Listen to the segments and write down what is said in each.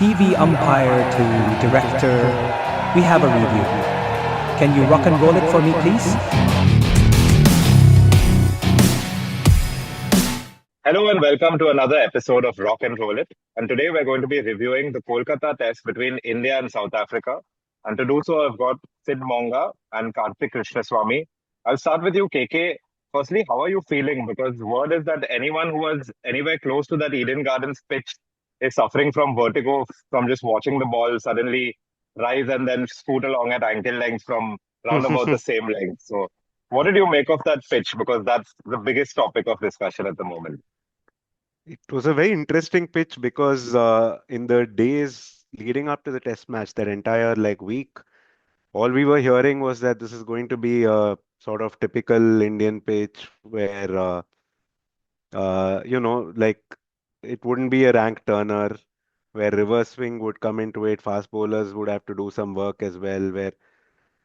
TV umpire to director, we have a review. Can you rock and roll it for me, please? Hello and welcome to another episode of Rock and Roll It. And today we're going to be reviewing the Kolkata test between India and South Africa. And to do so, I've got Sid Monga and Karthik Krishnaswamy. I'll start with you, KK. Firstly, how are you feeling? Because word is that anyone who was anywhere close to that Eden Gardens pitch is suffering from vertigo from just watching the ball suddenly rise and then scoot along at ankle length from round about the same length. So, what did you make of that pitch? Because that's the biggest topic of discussion at the moment. It was a very interesting pitch because in the days leading up to the test match, that entire week, all we were hearing was that this is going to be a sort of typical Indian pitch where it wouldn't be a rank turner, where reverse swing would come into it, fast bowlers would have to do some work as well, where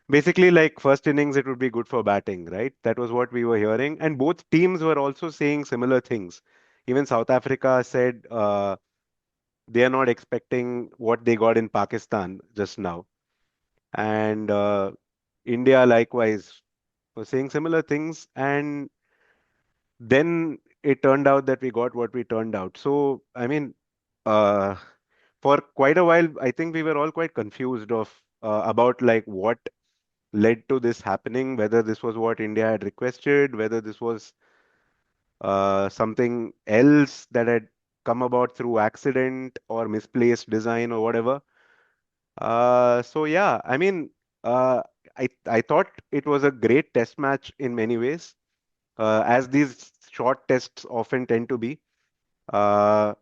basically like first innings it would be good for batting, right? That was what we were hearing, and both teams were also saying similar things. Even South Africa said they are not expecting what they got in Pakistan just now. And India likewise was saying similar things. And then it turned out that we got what we turned out. So, I mean, uh, for quite a while, I think we were all quite confused of about what led to this happening, whether this was what India had requested, whether this was something else that had come about through accident or misplaced design or whatever. So yeah, I mean, uh, I thought it was a great test match in many ways, as these short tests often tend to be. Uh,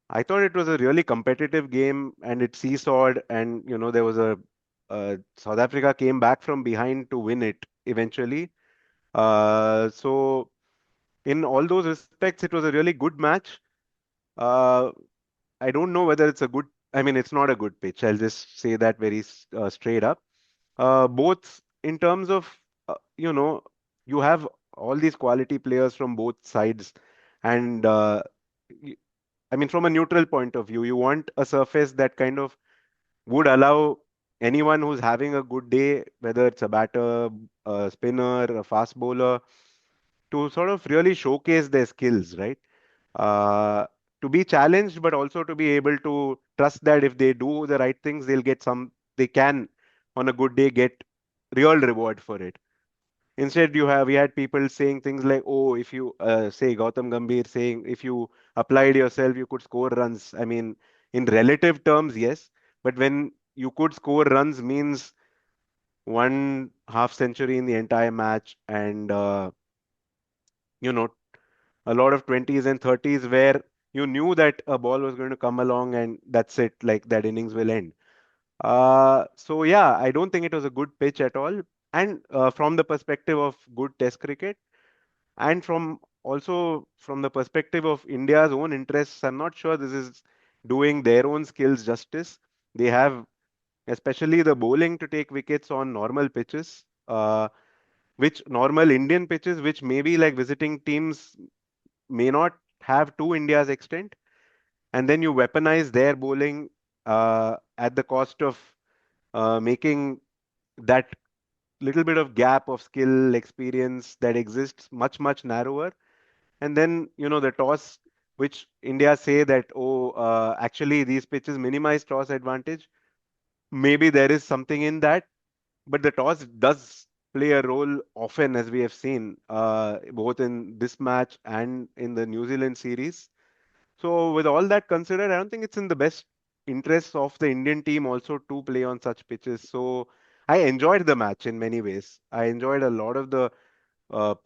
I thought it was a really competitive game, and it seesawed, and there was a South Africa came back from behind to win it eventually. So in all those respects, it was a really good match. Uh, I don't know whether it's a good. I mean, it's not a good pitch. I'll just say that very straight up. Both in terms of, you have all these quality players from both sides, and y- I mean, from a neutral point of view, you want a surface that kind of would allow anyone who's having a good day, whether it's a batter, a spinner, a fast bowler, to sort of really showcase their skills, right? uh, to be challenged, but also to be able to trust that if they do the right things, they can, on a good day, get real reward for it. Instead, we had people saying things like, oh, if you, say Gautam Gambhir saying, if you applied yourself, you could score runs. I mean, in relative terms, yes, but when you could score runs means one half century in the entire match, and, you know, a lot of 20s and 30s where you knew that a ball was going to come along and that's it, like that innings will end. So yeah, I don't think it was a good pitch at all. And from the perspective of good test cricket, and from the perspective of India's own interests, I'm not sure this is doing their own skills justice. They have, especially the bowling, to take wickets on normal pitches, which normal Indian pitches, which maybe like visiting teams may not have to India's extent, and then you weaponize their bowling at the cost of making that little bit of gap of skill experience that exists much narrower. And then the toss, which India say that, oh, actually these pitches minimize toss advantage. Maybe there is something in that, but the toss does play a role often, as we have seen, both in this match and in the New Zealand series. So with all that considered, I don't think it's in the best interests of the Indian team also to play on such pitches. So I enjoyed the match in many ways. I enjoyed a lot of the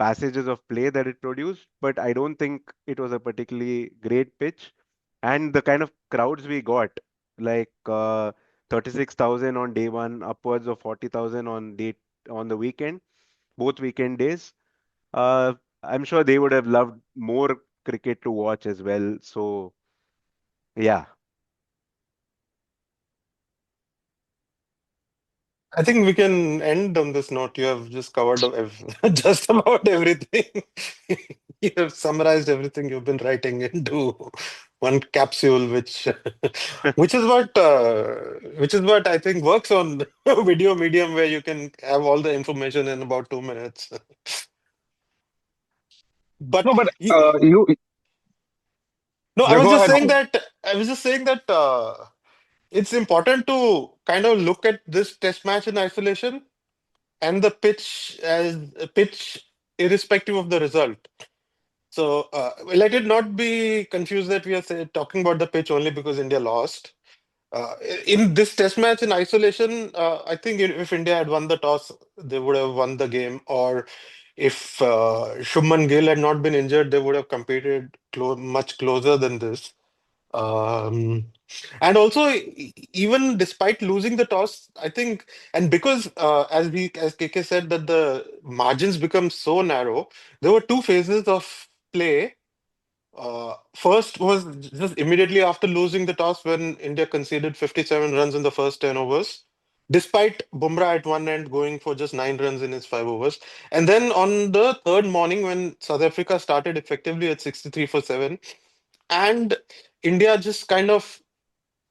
passages of play that it produced, but I don't think it was a particularly great pitch. And the kind of crowds we got, like 36,000 on day one, upwards of 40,000 on the weekend, both weekend days. I'm sure they would have loved more cricket to watch as well. So yeah. I think we can end on this note. You have just covered just about everything. You have summarized everything you've been writing into one capsule, which is what I think works on video medium, where you can have all the information in about 2 minutes. But No, but y- you no, yeah, go ahead. I was just saying that it's important to kind of look at this test match in isolation and the pitch as a pitch irrespective of the result. So let it not be confused that we are talking about the pitch only because India lost. Uh, in this test match in isolation, I think if India had won the toss, they would have won the game. Or if Shubman Gill had not been injured, they would have competed much closer than this. Um, and also, even despite losing the toss, I think, and because as KK said, that the margins become so narrow, there were two phases of play. First was just immediately after losing the toss when India conceded 57 runs in the first 10 overs, despite Bumrah at one end going for just 9 runs in his 5 overs. And then on the third morning, when South Africa started effectively at 63 for 7, and India just kind of,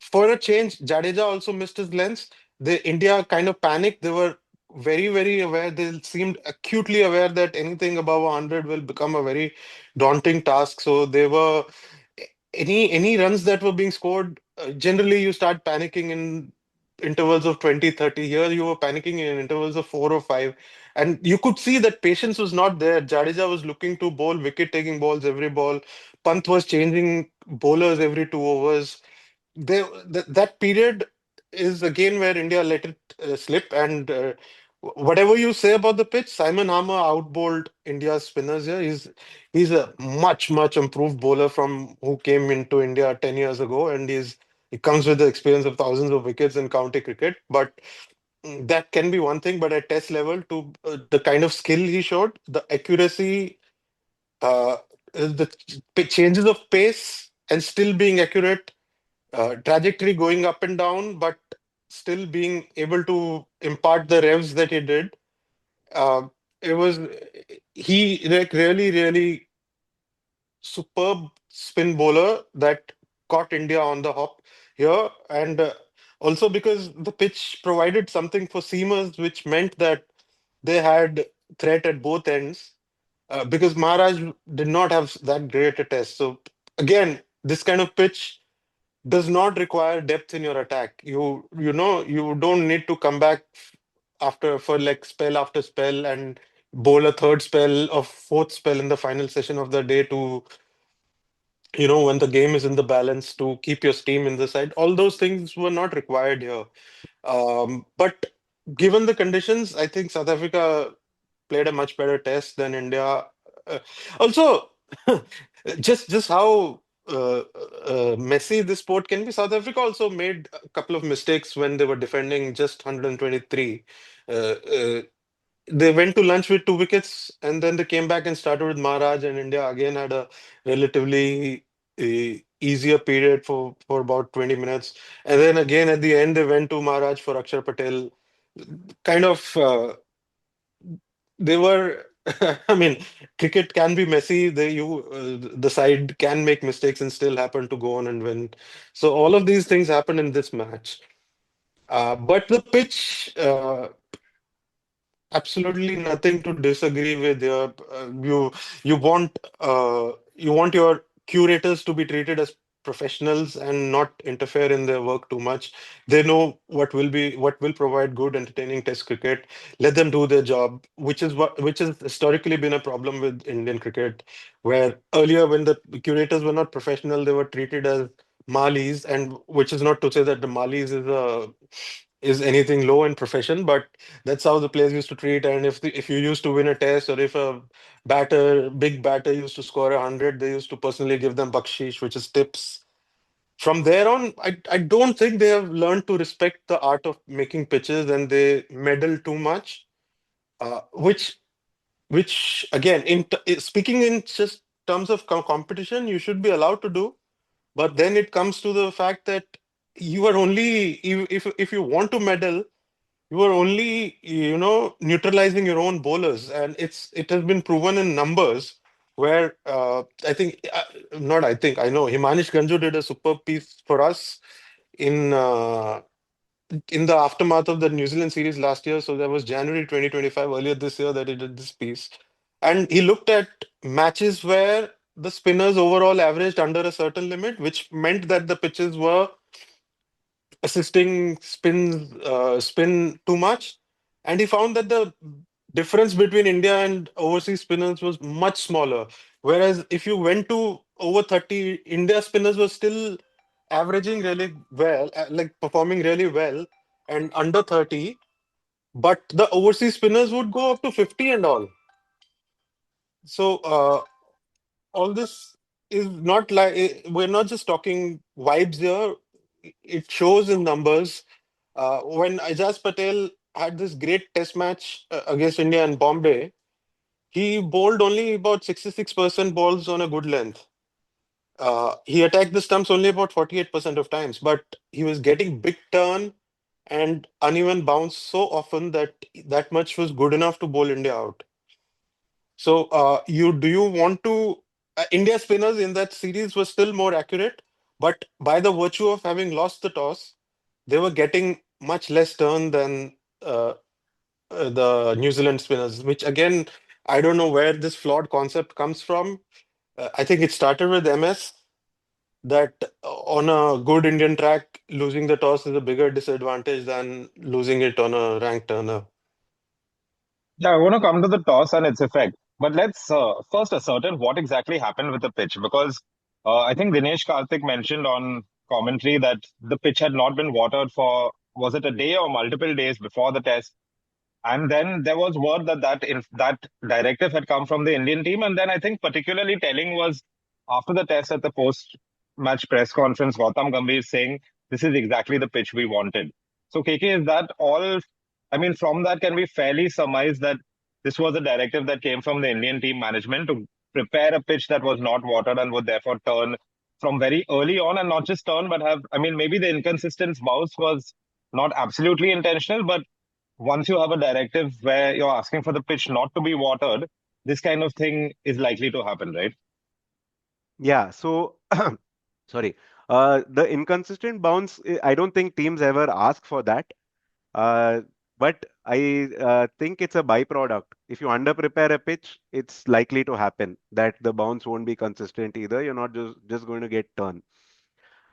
for a change, Jadeja also missed his lengths. The India kind of panicked. They were very, very aware. They seemed acutely aware that anything above 100 will become a very daunting task. So they were any runs that were being scored. Generally, you start panicking in intervals of 20, 30. Here, you were panicking in intervals of 4 or 5. And you could see that patience was not there. Jadeja was looking to bowl wicket-taking balls every ball. Pant was changing bowlers every 2 overs. That period is again where India let it slip. And whatever you say about the pitch, Simon Harmer outbowled India's spinners here. He's a much improved bowler from who came into India 10 years ago, and he comes with the experience of thousands of wickets in county cricket. But that can be one thing, but at test level, to the kind of skill he showed, the accuracy, uh, the changes of pace, and still being accurate, trajectory going up and down, but still being able to impart the revs that he did. Uh, it was he like really superb spin bowler that caught India on the hop here, and also because the pitch provided something for seamers, which meant that they had threat at both ends. Because Maharaj did not have that great a test. So again, this kind of pitch does not require depth in your attack. You don't need to come back after for like spell after spell and bowl a third spell or fourth spell in the final session of the day to, when the game is in the balance, to keep your steam in the side. All those things were not required here. But given the conditions, I think South Africa played a much better test than India. Also, just how messy this sport can be. South Africa also made a couple of mistakes when they were defending just 123. Uh, uh, they went to lunch with 2 wickets, and then they came back and started with Maharaj, and India again had a relatively easier period for about 20 minutes. And then again at the end, they went to Maharaj for Akshar Patel. Kind of, they were. I mean, cricket can be messy. The side can make mistakes and still happen to go on and win. So all of these things happen in this match. But the pitch, absolutely nothing to disagree with here. You want your curators to be treated as professionals and not interfere in their work too much. They know what will provide good, entertaining Test cricket. Let them do their job, which has historically been a problem with Indian cricket, where earlier when the curators were not professional, they were treated as malis, and which is not to say that the malis is anything low in profession, but that's how the players used to treat. And if you used to win a test, or if a big batter used to score 100, they used to personally give them bakshish, which is tips. From there on, I don't think they have learned to respect the art of making pitches, and they meddle too much. Which again, speaking in just terms of competition, you should be allowed to do. But then it comes to the fact that you are only if you want to meddle, you are only neutralizing your own bowlers, and it has been proven in numbers where I know Himanish Ganju did a superb piece for us in in the aftermath of the New Zealand series last year. So that was January 2025, earlier this year, that he did this piece. And he looked at matches where the spinners overall averaged under a certain limit, which meant that the pitches were assisting spin too much. And he found that the difference between India and overseas spinners was much smaller. Whereas if you went to over 30, India spinners were still averaging really well, like performing really well, and under 30, but the overseas spinners would go up to 50 and all. So all this is not like we're not just talking vibes here. It shows in numbers. When Ajaz Patel had this great test match against India in Bombay, he bowled only about 66% balls on a good length. He attacked the stumps only about 48% of times, but he was getting big turn and uneven bounce so often that that much was good enough to bowl India out. So, you do you want to? India spinners in that series were still more accurate, but by the virtue of having lost the toss, they were getting much less turn than uh, the New Zealand spinners. Which again, I don't know where this flawed concept comes from. I think it started with MS that on a good Indian track, losing the toss is a bigger disadvantage than losing it on a ranked turner. Yeah, I want to come to the toss and its effect. But let's first ascertain what exactly happened with the pitch because I think Dinesh Karthik mentioned on commentary that the pitch had not been watered for, was it a day or multiple days before the test? And then there was word that that directive had come from the Indian team. And then I think particularly telling was after the test at the post-match press conference, Gautam Gambhir saying, this is exactly the pitch we wanted. So KK, is that all? I mean, from that, can we fairly surmise that this was a directive that came from the Indian team management to prepare a pitch that was not watered and would therefore turn from very early on and not just turn, but have, I mean, maybe the inconsistent bounce was not absolutely intentional, but once you have a directive where you're asking for the pitch not to be watered, this kind of thing is likely to happen, right? Yeah, so sorry. The inconsistent bounce, I don't think teams ever ask for that. Uh, but I think it's a byproduct. If you under-prepare a pitch, it's likely to happen that the bounce won't be consistent either. You're not just going to get turn.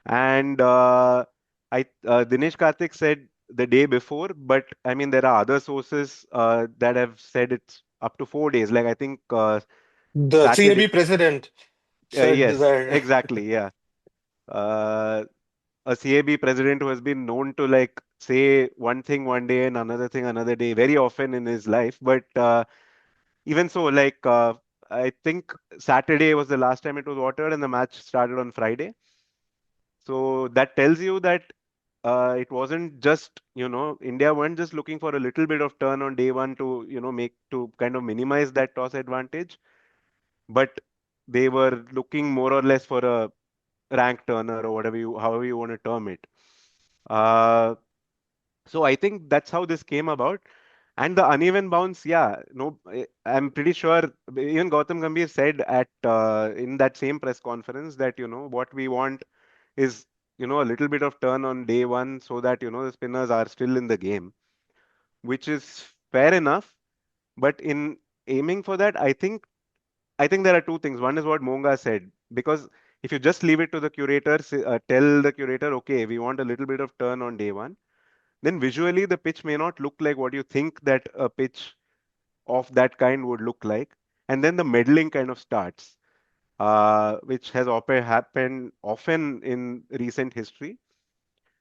And Dinesh Karthik said the day before, but I mean there are other sources that have said it's up to 4 days. Like I think The Saturday. CAB president said Yes, that. exactly. Yeah. Uh, a CAB president who has been known to like say one thing one day and another thing another day very often in his life. But even so, like I think Saturday was the last time it was watered, and the match started on Friday. So that tells you that it wasn't just, India weren't just looking for a little bit of turn on day one to, make to kind of minimize that toss advantage, but they were looking more or less for a rank turner or however you want to term it. Uh, so I think that's how this came about. And the uneven bounce, yeah, no, I'm pretty sure even Gautam Gambhir said at in that same press conference that, what we want is, a little bit of turn on day one so that, the spinners are still in the game, which is fair enough. But in aiming for that, I think there are two things. One is what Monga said, because if you just leave it to the curator, tell the curator, okay, we want a little bit of turn on day one, then visually the pitch may not look like what you think that a pitch of that kind would look like. And then the meddling kind of starts, which has happened often in recent history.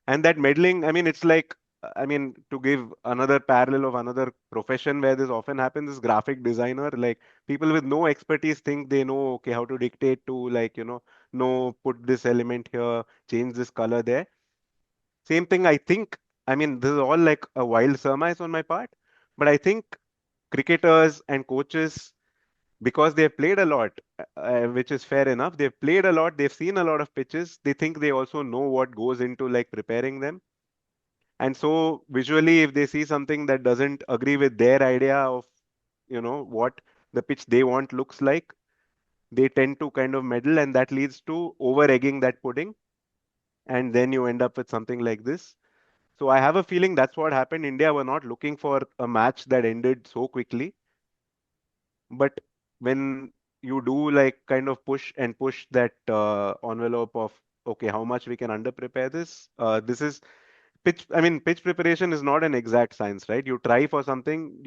And that meddling, I mean, it's like, I mean, to give another parallel of another profession where this often happens is graphic designer. Like people with no expertise think they know, okay, how to dictate to like, no, put this element here, change this color there. Same thing, I think, I mean, this is all like a wild surmise on my part, but I think cricketers and coaches, because they've played a lot, which is fair enough. They've played a lot, they've seen a lot of pitches. They think they also know what goes into like preparing them. And so visually, if they see something that doesn't agree with their idea of, what the pitch they want looks like, they tend to kind of meddle, and that leads to over egging that pudding, and then you end up with something like this. So I have a feeling that's what happened. India were not looking for a match that ended so quickly, but when you do like kind of push and push that envelope of okay, how much we can under prepare this, this is pitch. I mean, pitch preparation is not an exact science, right? You try for something,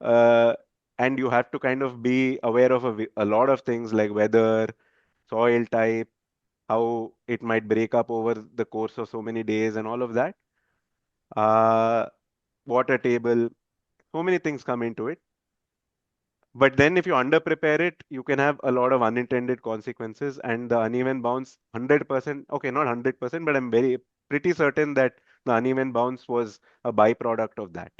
uh, and you have to kind of be aware of a lot of things like weather, soil type, how it might break up over the course of so many days, and all of that. Uh, Water table, so many things come into it. But then if you under prepare it, you can have a lot of unintended consequences, and the uneven bounce 100%, okay, not 100%, but I'm very pretty certain that the uneven bounce was a byproduct of that.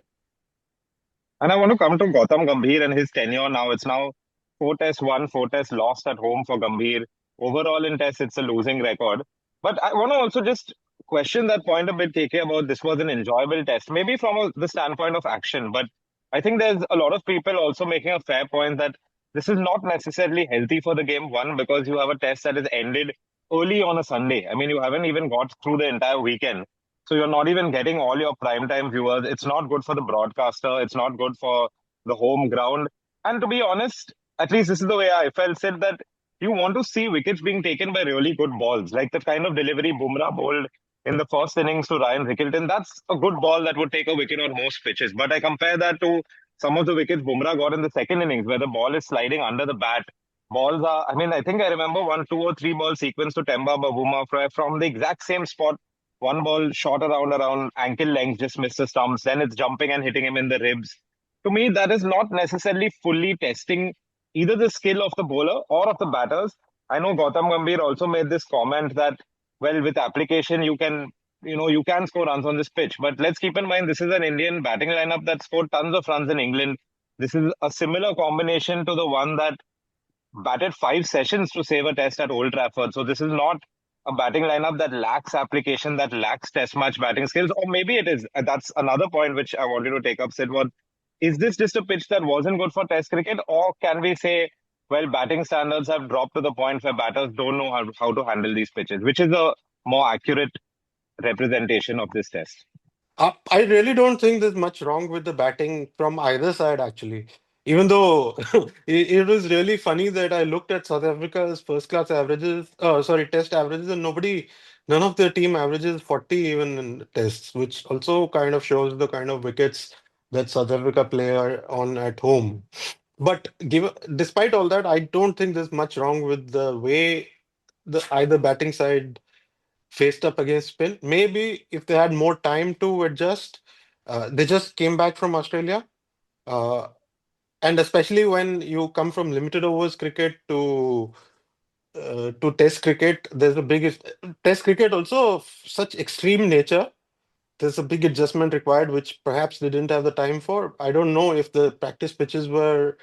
And I want to come to Gautam Gambhir and his tenure now. It's now 4 tests won, 4 tests lost at home for Gambhir. Overall in tests, it's a losing record. But I want to also just question that point a bit, KK, about this was an enjoyable test, maybe from the standpoint of action. But I think there's a lot of people also making a fair point that this is not necessarily healthy for the game. One, because you have a test that is ended early on a Sunday. I mean, you haven't even got through the entire weekend. So you're not even getting all your primetime viewers. It's not good for the broadcaster. It's not good for the home ground. And to be honest, at least this is the way I felt, said that you want to see wickets being taken by really good balls, like the kind of delivery Bumrah bowled in the first innings to Ryan Rickelton. That's a good ball that would take a wicket on most pitches. But I compare that to some of the wickets Bumrah got in the second innings, where the ball is sliding under the bat. Balls are, I mean, I think I remember one, two, or three ball sequence to Temba Bavuma from the exact same spot. One ball shot around ankle length, just missed the stumps. Then it's jumping and hitting him in the ribs. To me, that is not necessarily fully testing either the skill of the bowler or of the batters. I know Gautam Gambhir also made this comment that, well, with application, you can score runs on this pitch. But let's keep in mind, this is an Indian batting lineup that scored tons of runs in England. This is a similar combination to the one that batted 5 sessions to save a test at Old Trafford. So this is not a batting lineup that lacks application, that lacks test match batting skills, or maybe it is. That's another point which I wanted to take up, Sid. Was, is this just a pitch that wasn't good for test cricket, or can we say, well, batting standards have dropped to the point where batters don't know how to handle these pitches, which is a more accurate representation of this test? I really don't think there's much wrong with the batting from either side, actually. Even though it was really funny that I looked at South Africa's first class averages, sorry, test averages, and none of their team averages 40 even in tests, which also kind of shows the kind of wickets that South Africa play on at home. But despite all that, I don't think there's much wrong with the way the either batting side faced up against spin. Maybe if they had more time to adjust, they just came back from Australia. Uh, and especially when you come from limited overs cricket to test cricket, there's a big test cricket also of such extreme nature. There's a big adjustment required, which perhaps they didn't have the time for. I don't know if the practice pitches were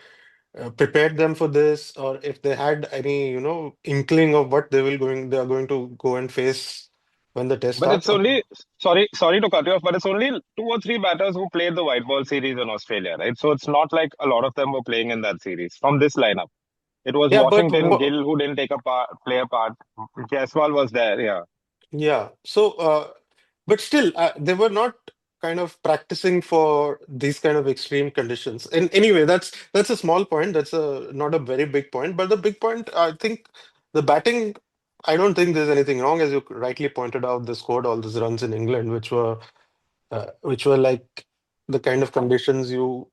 prepared them for this, or if they had any, inkling of what they are going to go and face when the test But starts. it's only sorry to cut you off, but it's only two or three batters who played the white ball series in Australia, right? So it's not like a lot of them were playing in that series from this lineup. It was Yeah, but Washington, Gill who didn't play a part. Jaiswal was there, yeah. yeah. So, but still, they were not kind of practicing for these kind of extreme conditions. And anyway, that's a small point. That's a not a very big point. But the big point, I think, the batting. I don't think there's anything wrong, as you rightly pointed out. They scored all these runs in England, which were like the kind of conditions you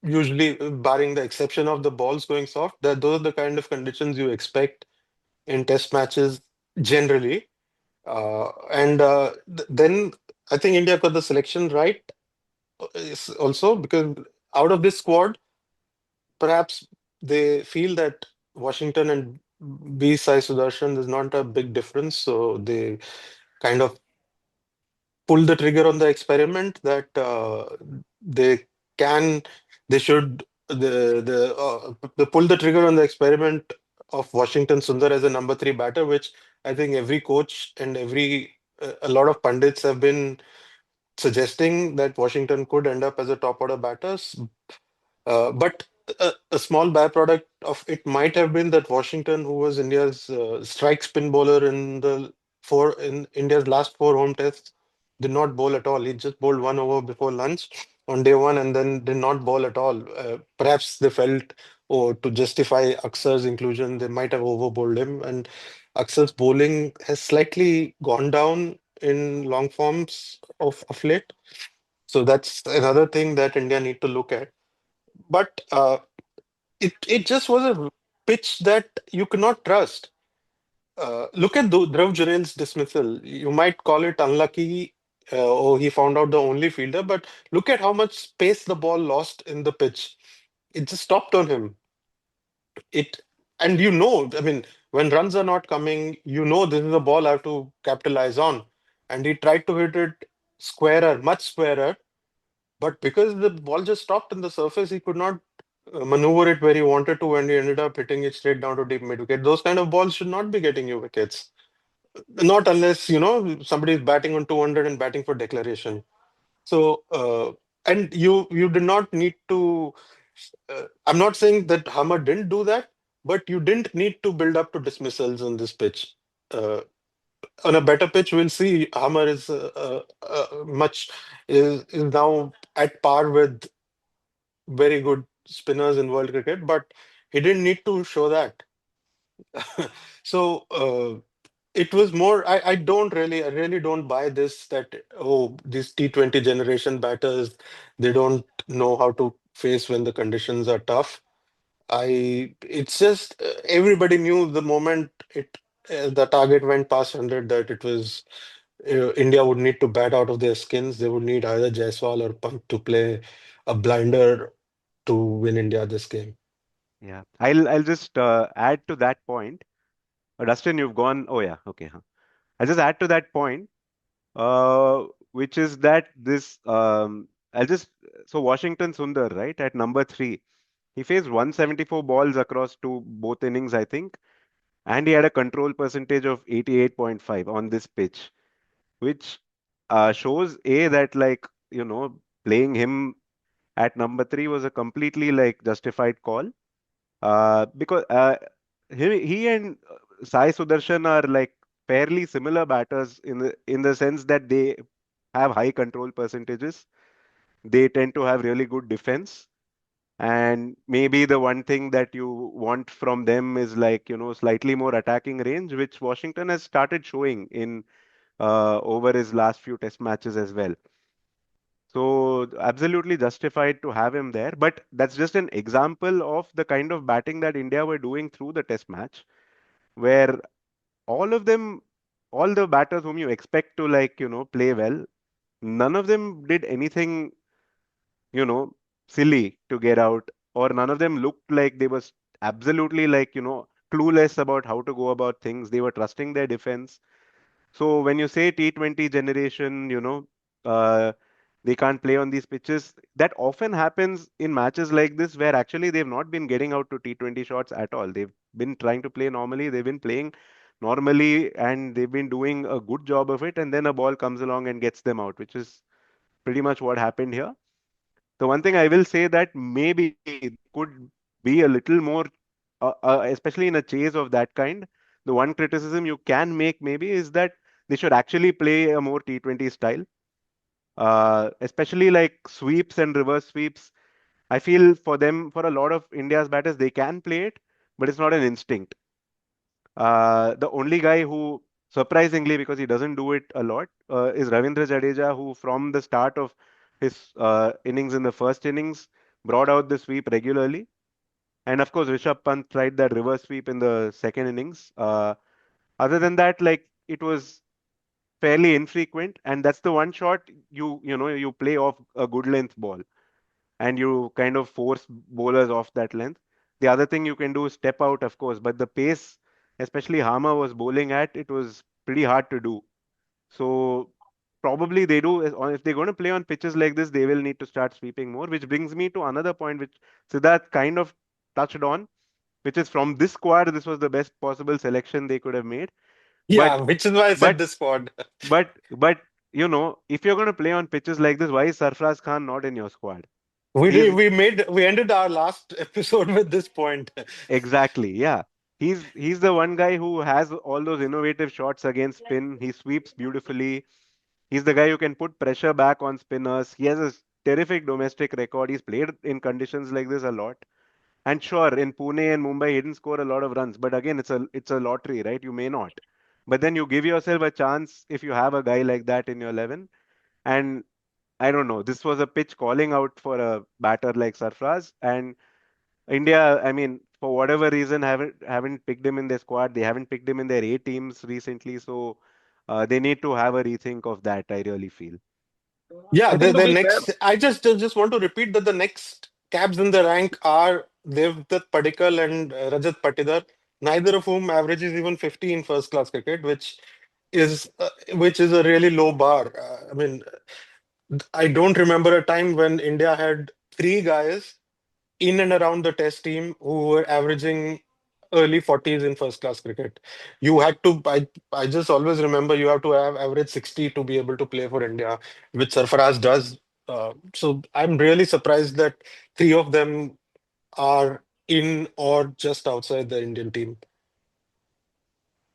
usually, barring the exception of the balls going soft, that those are the kind of conditions you expect in test matches generally. And then I think India got the selection right, also because out of this squad, perhaps they feel that Washington and B. Sai Sudarshan, there's not a big difference, so they kind of pull the trigger on the experiment that they can, they should, the pull the trigger on the experiment of Washington Sundar as a number three batter, which I think every coach and a lot of pundits have been suggesting that Washington could end up as a top order batters. But a small byproduct of it might have been that Washington, who was India's strike spin bowler in India's last four home tests, did not bowl at all. He just bowled one over before lunch on day one and then did not bowl at all. Perhaps they felt, or to justify Aksar's inclusion, they might have over bowled him. And Aksar's bowling has slightly gone down in long forms of late. So that's another thing that India need to look at. But it just was a pitch that you cannot trust. Look at Dhruv Jurel's dismissal. You might call it unlucky, or he found out the only fielder, but look at how much space the ball lost in the pitch. It just stopped on him. It and I mean, when runs are not coming, this is a ball I have to capitalize on. And he tried to hit it squarer, much squarer, but because the ball just stopped in the surface, he could not maneuver it where he wanted to, and he ended up hitting it straight down to deep mid wicket. Those kind of balls should not be getting you wickets. Not unless, somebody is batting on 200 and batting for declaration. So, and you did not need to. I'm not saying that Hammer didn't do that, but you didn't need to build up to dismissals on this pitch. Uh, on a better pitch, we'll see Hammer is much is now at par with very good spinners in world cricket, but he didn't need to show that. So it was more. I really don't buy this that these T20 generation batters, they don't know how to face when the conditions are tough. It's just everybody knew the moment the target went past 100 that it was India would need to bat out of their skins. They would need either Jaiswal or Pant to play a blinder to win India this game. Yeah, I'll just add to that point. Dustin, you've gone. Oh yeah, okay. Huh. I'll just add to that point, which is that this. I'll just so Washington Sundar, right, at number three, he faced 174 balls across both innings, I think, and he had a control percentage of 88.5 on this pitch, which shows that playing him at number three was a completely justified call. Because he and Sai Sudarshan are fairly similar batters in the sense that they have high control percentages. They tend to have really good defense. And maybe the one thing that you want from them is slightly more attacking range, which Washington has started showing in over his last few test matches as well. So absolutely justified to have him there. But that's just an example of the kind of batting that India were doing through the test match, where all of them, all the batters whom you expect to play well, none of them did anything, you know, silly to get out, or none of them looked like they was absolutely clueless about how to go about things. They were trusting their defense. So when you say T20 generation, they can't play on these pitches, that often happens in matches like this where actually they've not been getting out to T20 shots at all. They've been trying to play normally, they've been playing normally, and they've been doing a good job of it. And then a ball comes along and gets them out, which is pretty much what happened here. The one thing I will say that maybe could be a little more, especially in a chase of that kind. The one criticism you can make maybe is that they should actually play a more T20 style, especially like sweeps and reverse sweeps. I feel for them, for a lot of India's batters, they can play it, but it's not an instinct. The only guy who, surprisingly, because he doesn't do it a lot, is Ravindra Jadeja, who from the start of his innings in the first innings brought out the sweep regularly. And of course, Rishabh Pant tried that reverse sweep in the second innings. Other than that, it was fairly infrequent, and that's the one shot you play off a good length ball, and you kind of force bowlers off that length. The other thing you can do is step out, of course, but the pace, especially Hama was bowling at, it was pretty hard to do. So probably they do, if they're going to play on pitches like this, they will need to start sweeping more, which brings me to another point which Siddharth kind of touched on, which is from this squad, this was the best possible selection they could have made. Yeah, But which is why I said but this squad. but if you're going to play on pitches like this, why is Sarfraz Khan not in your squad? He's We ended our last episode with this point. exactly, yeah. He's the one guy who has all those innovative shots against spin. He sweeps beautifully. He's the guy who can put pressure back on spinners. He has a terrific domestic record. He's played in conditions like this a lot. And sure, in Pune and Mumbai, he didn't score a lot of runs. But again, it's a lottery, right? You may not. But then you give yourself a chance if you have a guy like that in your 11. And I don't know, this was a pitch calling out for a batter like Sarfraz. And India, I mean, for whatever reason, haven't picked him in their squad. They haven't picked him in their A teams recently. So they need to have a rethink of that, I really feel. Yeah, I think to the be fair, next. I just want to repeat that the next cabs in the rank are Devdutt Padikkal and Rajat Patidar, neither of whom averages even 50 in first class cricket, which is a really low bar. I mean, I don't remember a time when India had three guys in and around the test team who were averaging early 40s in first class cricket. You had to, I just always remember you have to have average 60 to be able to play for India, which Sarfaraz does. So I'm really surprised that three of them are in or just outside the Indian team.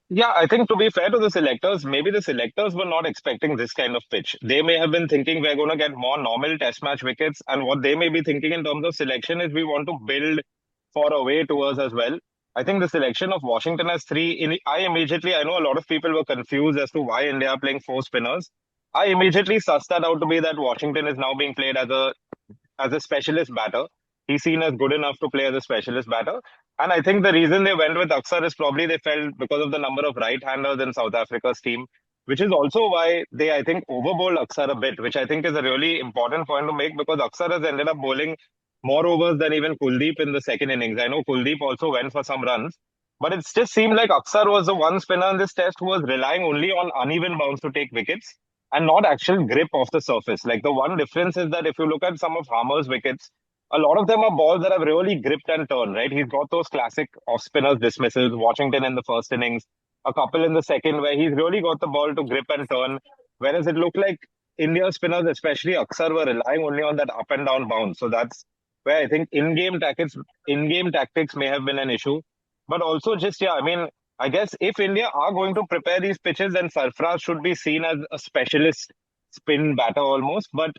yeah, I think to be fair to the selectors, maybe the selectors were not expecting this kind of pitch. They may have been thinking we're going to get more normal test match wickets. And what they may be thinking in terms of selection is we want to build for away tours as well. I think the selection of Washington as three, I know a lot of people were confused as to why India are playing four spinners. I immediately sussed that out to be that Washington is now being played as a specialist batter. He's seen as good enough to play as a specialist batter. And I think the reason they went with Aksar is probably they felt because of the number of right-handers in South Africa's team, which is also why they, I think, overbowled Aksar a bit, which I think is a really important point to make because Aksar has ended up bowling more overs than even Kuldeep in the second innings. I know Kuldeep also went for some runs, but it just seemed like Aksar was the one spinner in this test who was relying only on uneven bounce to take wickets and not actual grip off the surface. Like the one difference is that if you look at some of Harmer's wickets, a lot of them are balls that have really gripped and turned, right? He's got those classic off spinners dismissals, Washington in the first innings, a couple in the second, where he's really got the ball to grip and turn. Whereas it looked like India spinners, especially Aksar, were relying only on that up and down bounce. So that's where I think in-game tactics may have been an issue. But also just yeah, I mean, I guess if India are going to prepare these pitches, then Sarfraz should be seen as a specialist spin batter almost. But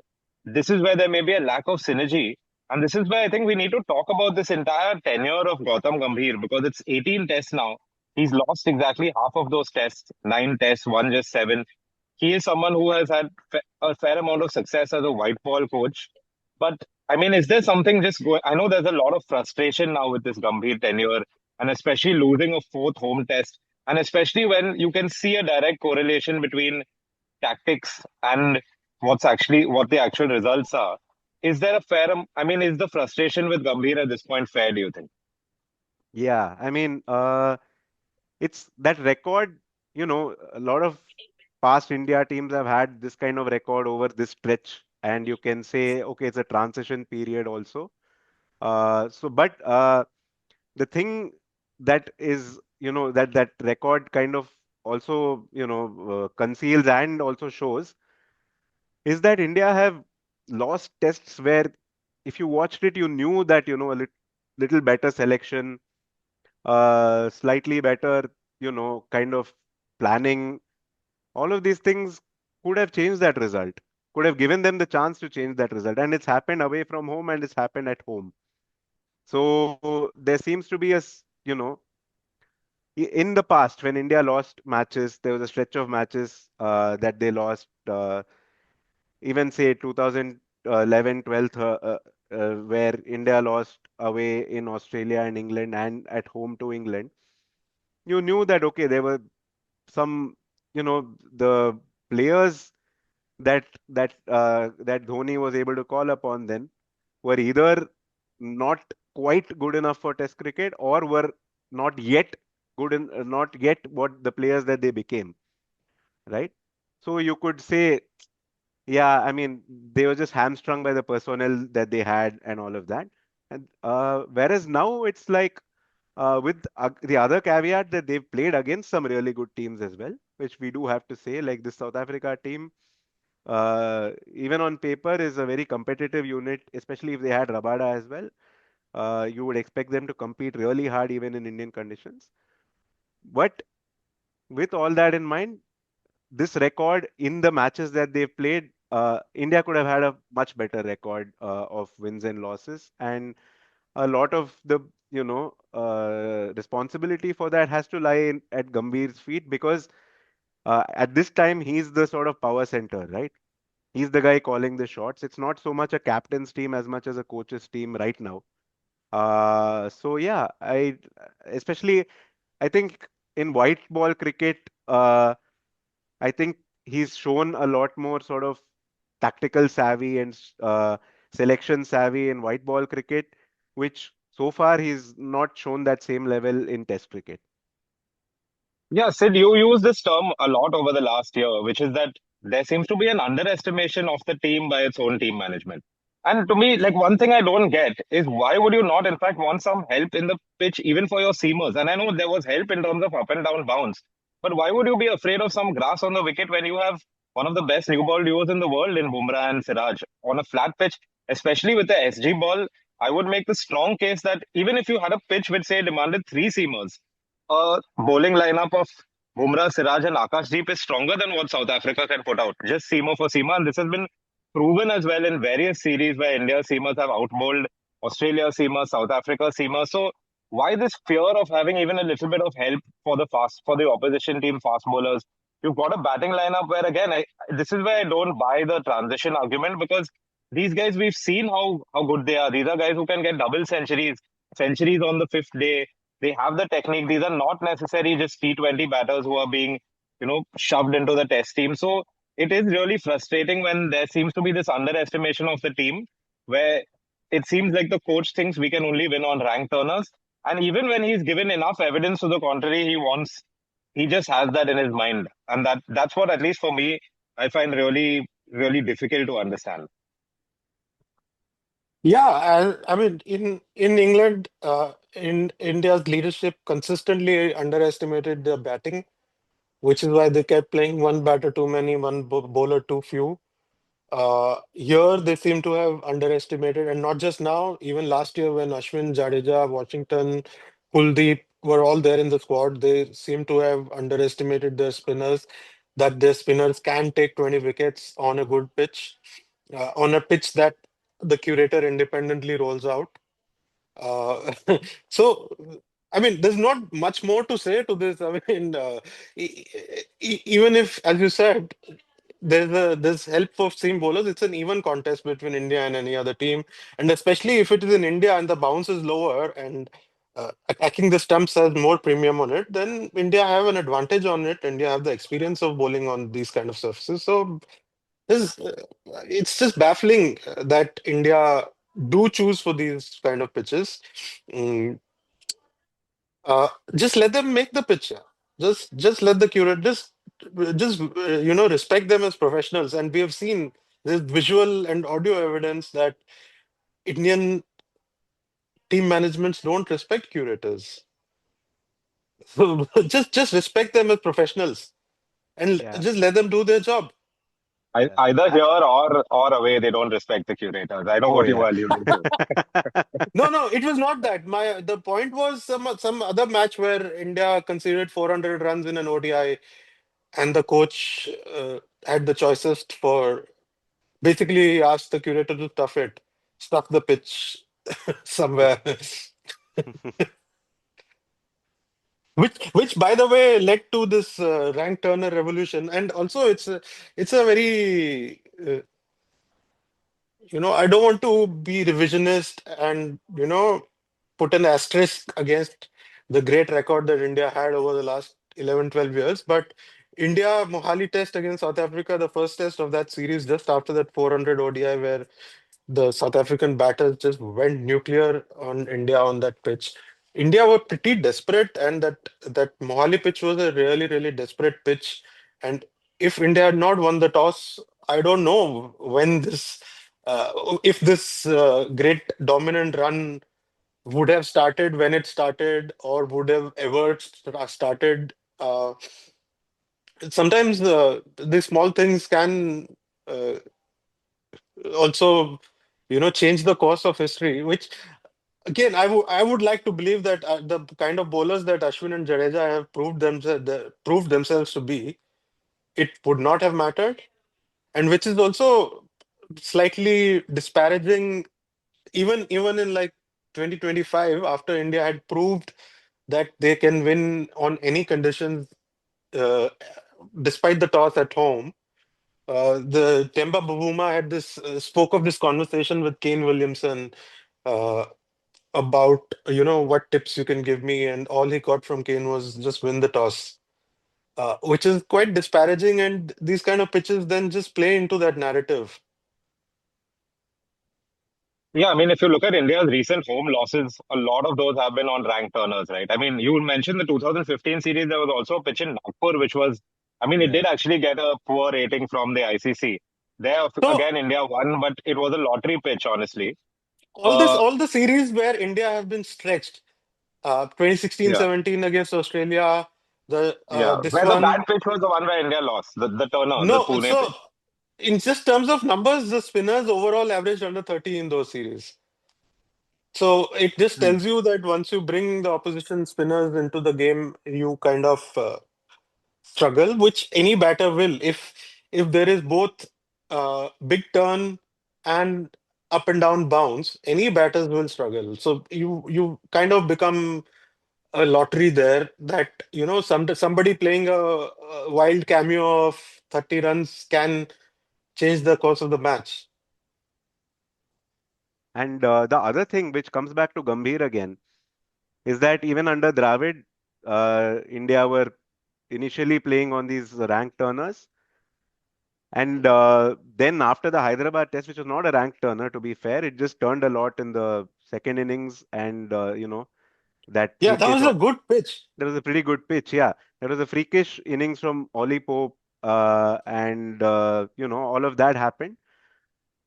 this is where there may be a lack of synergy. And this is where I think we need to talk about this entire tenure of Gautam Gambhir because it's 18 tests now. He's lost exactly half of those tests, 9 tests, one just seven. He is someone who has had a fair amount of success as a white ball coach. But I mean, is there something just going? I know there's a lot of frustration now with this Gambhir tenure, and especially losing a fourth home test, and especially when you can see a direct correlation between tactics and what the actual results are. Is there a fair? I mean, is the frustration with Gambhir at this point fair? Do you think? Yeah, I mean, it's that record, a lot of past India teams have had this kind of record over this stretch, and you can say, okay, it's a transition period also. But the thing that is, that record kind of also, conceals and also shows is that India have lost tests where if you watched it, you knew that, little better selection, slightly better, kind of planning, all of these things could have changed that result, could have given them the chance to change that result. And it's happened away from home and it's happened at home. So there seems to be in the past, when India lost matches, there was a stretch of matches that they lost, even say 2011, 12, where India lost away in Australia and England and at home to England. You knew that, okay, there were some, the players that Dhoni was able to call upon then were either not quite good enough for Test cricket or were not yet not yet what the players that they became, right? So you could say, yeah, I mean, they were just hamstrung by the personnel that they had and all of that. And whereas now it's like with the other caveat that they've played against some really good teams as well, which we do have to say, like the South Africa team. even on paper, is a very competitive unit, especially if they had Rabada as well. You would expect them to compete really hard even in Indian conditions. But with all that in mind, this record in the matches that they've played, India could have had a much better record of wins and losses, and a lot of the responsibility for that has to lie at Gambhir's feet, because at this time he's the sort of power center, right? He's the guy calling the shots. It's not so much a captain's team as much as a coach's team right now. So yeah, especially I think in white ball cricket, I think he's shown a lot more sort of tactical savvy and selection savvy in white ball cricket, which so far he's not shown that same level in Test cricket. Yeah, Sid, you use this term a lot over the last year, which is that there seems to be an underestimation of the team by its own team management. And to me, like one thing I don't get is why would you not, in fact, want some help in the pitch, even for your seamers? And I know there was help in terms of up and down bounce, but why would you be afraid of some grass on the wicket when you have one of the best new ball duos in the world in Bumrah and Siraj on a flat pitch, especially with the SG ball? I would make the strong case that even if you had a pitch which, say, demanded three seamers, a bowling lineup of Bumrah, Siraj, and Akashdeep is stronger than what South Africa can put out. Just seamer for seamer. And this has been proven as well in various series where India seamers have outbowled Australia seamers, South Africa seamers. So why this fear of having even a little bit of help for the opposition team fast bowlers? You've got a batting lineup where again, this is where I don't buy the transition argument, because these guys, we've seen how good they are. These are guys who can get double centuries, centuries on the fifth day. They have the technique. These are not necessarily just T20 batters who are being, shoved into the test team. So it is really frustrating when there seems to be this underestimation of the team, where it seems like the coach thinks we can only win on rank turners. And even when he's given enough evidence to the contrary, he just has that in his mind. And that's what, at least for me, I find really, really difficult to understand. Yeah, I mean, in England, in India's leadership consistently underestimated their batting, which is why they kept playing one batter too many, one bowler too few. Here they seem to have underestimated, and not just now, even last year when Ashwin, Jadeja, Washington, Kuldeep were all there in the squad, they seem to have underestimated their spinners, that their spinners can take 20 wickets on a good pitch, on a pitch that the curator independently rolls out. Uh, so, I mean, there's not much more to say to this. I mean, even if, as you said, there's help for seam bowlers. It's an even contest between India and any other team, and especially if it is in India and the bounce is lower and attacking the stumps has more premium on it, then India have an advantage on it. India have the experience of bowling on these kind of surfaces. So this, it's just baffling that India do choose for these kind of pitches. Mm, just let them make the pitch. Yeah. Just let the curate just respect them as professionals. And we have seen there's visual and audio evidence that Indian team managements don't respect curators. So just respect them as professionals and Yeah, just let them do their job. yeah. Either here or away, they don't respect the curators. I know Oh what you yeah. are alluding to. No, it was not that. The point was some other match where India conceded 400 runs in an ODI, and the coach had the choices for basically he asked the curator to stuff the pitch somewhere. Which by the way led to this rank Turner revolution, and also it's a very I don't want to be revisionist and put an asterisk against the great record that India had over the last 11, 12 years. But India Mohali test against South Africa, the first test of that series, just after that 400 ODI, where the South African batters just went nuclear on India on that pitch. India were pretty desperate, and that Mohali pitch was a really, really desperate pitch. And if India had not won the toss, I don't know if this great dominant run would have started when it started, or would have ever started. Sometimes the small things can uh, also, change the course of history, which again, I would like to believe that the kind of bowlers that Ashwin and Jadeja have proved themselves to be, it would not have mattered, and which is also slightly disparaging, even in like 2025, after India had proved that they can win on any conditions, uh, despite the toss at home. The Temba Bavuma had this spoke of this conversation with Kane Williamson, uh, about what tips you can give me, and all he got from Kane was just win the toss, which is quite disparaging. And these kind of pitches then just play into that narrative. Yeah, I mean, if you look at India's recent home losses, a lot of those have been on ranked turners, right? I mean, you mentioned the 2015 series. There was also a pitch in Nagpur, which was, I mean, it Yeah. did actually get a poor rating from the ICC. There, So again, India won, but it was a lottery pitch, honestly. all this, Uh, all the series where India have been stretched, 2016, yeah, 17 against Australia, the yeah. this Where the one. bad pitch was the one where India lost, the Turner, the No, Pune so pitch. in just terms of numbers, the spinners overall averaged under 30 in those series. So it just Hmm. tells you that once you bring the opposition spinners into the game, you kind of struggle, which any batter will. If there is both big turn and up and down bounce, any batters will struggle. So you kind of become a lottery there, that somebody playing a wild cameo of 30 runs can change the course of the match. And the other thing which comes back to Gambhir again is that even under Dravid, India were initially playing on these ranked turners. And then after the Hyderabad test, which was not a ranked turner, to be fair, it just turned a lot in the second innings. And, that Yeah, that freakish, was a good pitch. that was a pretty good pitch. Yeah. There was a freakish innings from Ollie Pope. And, all of that happened.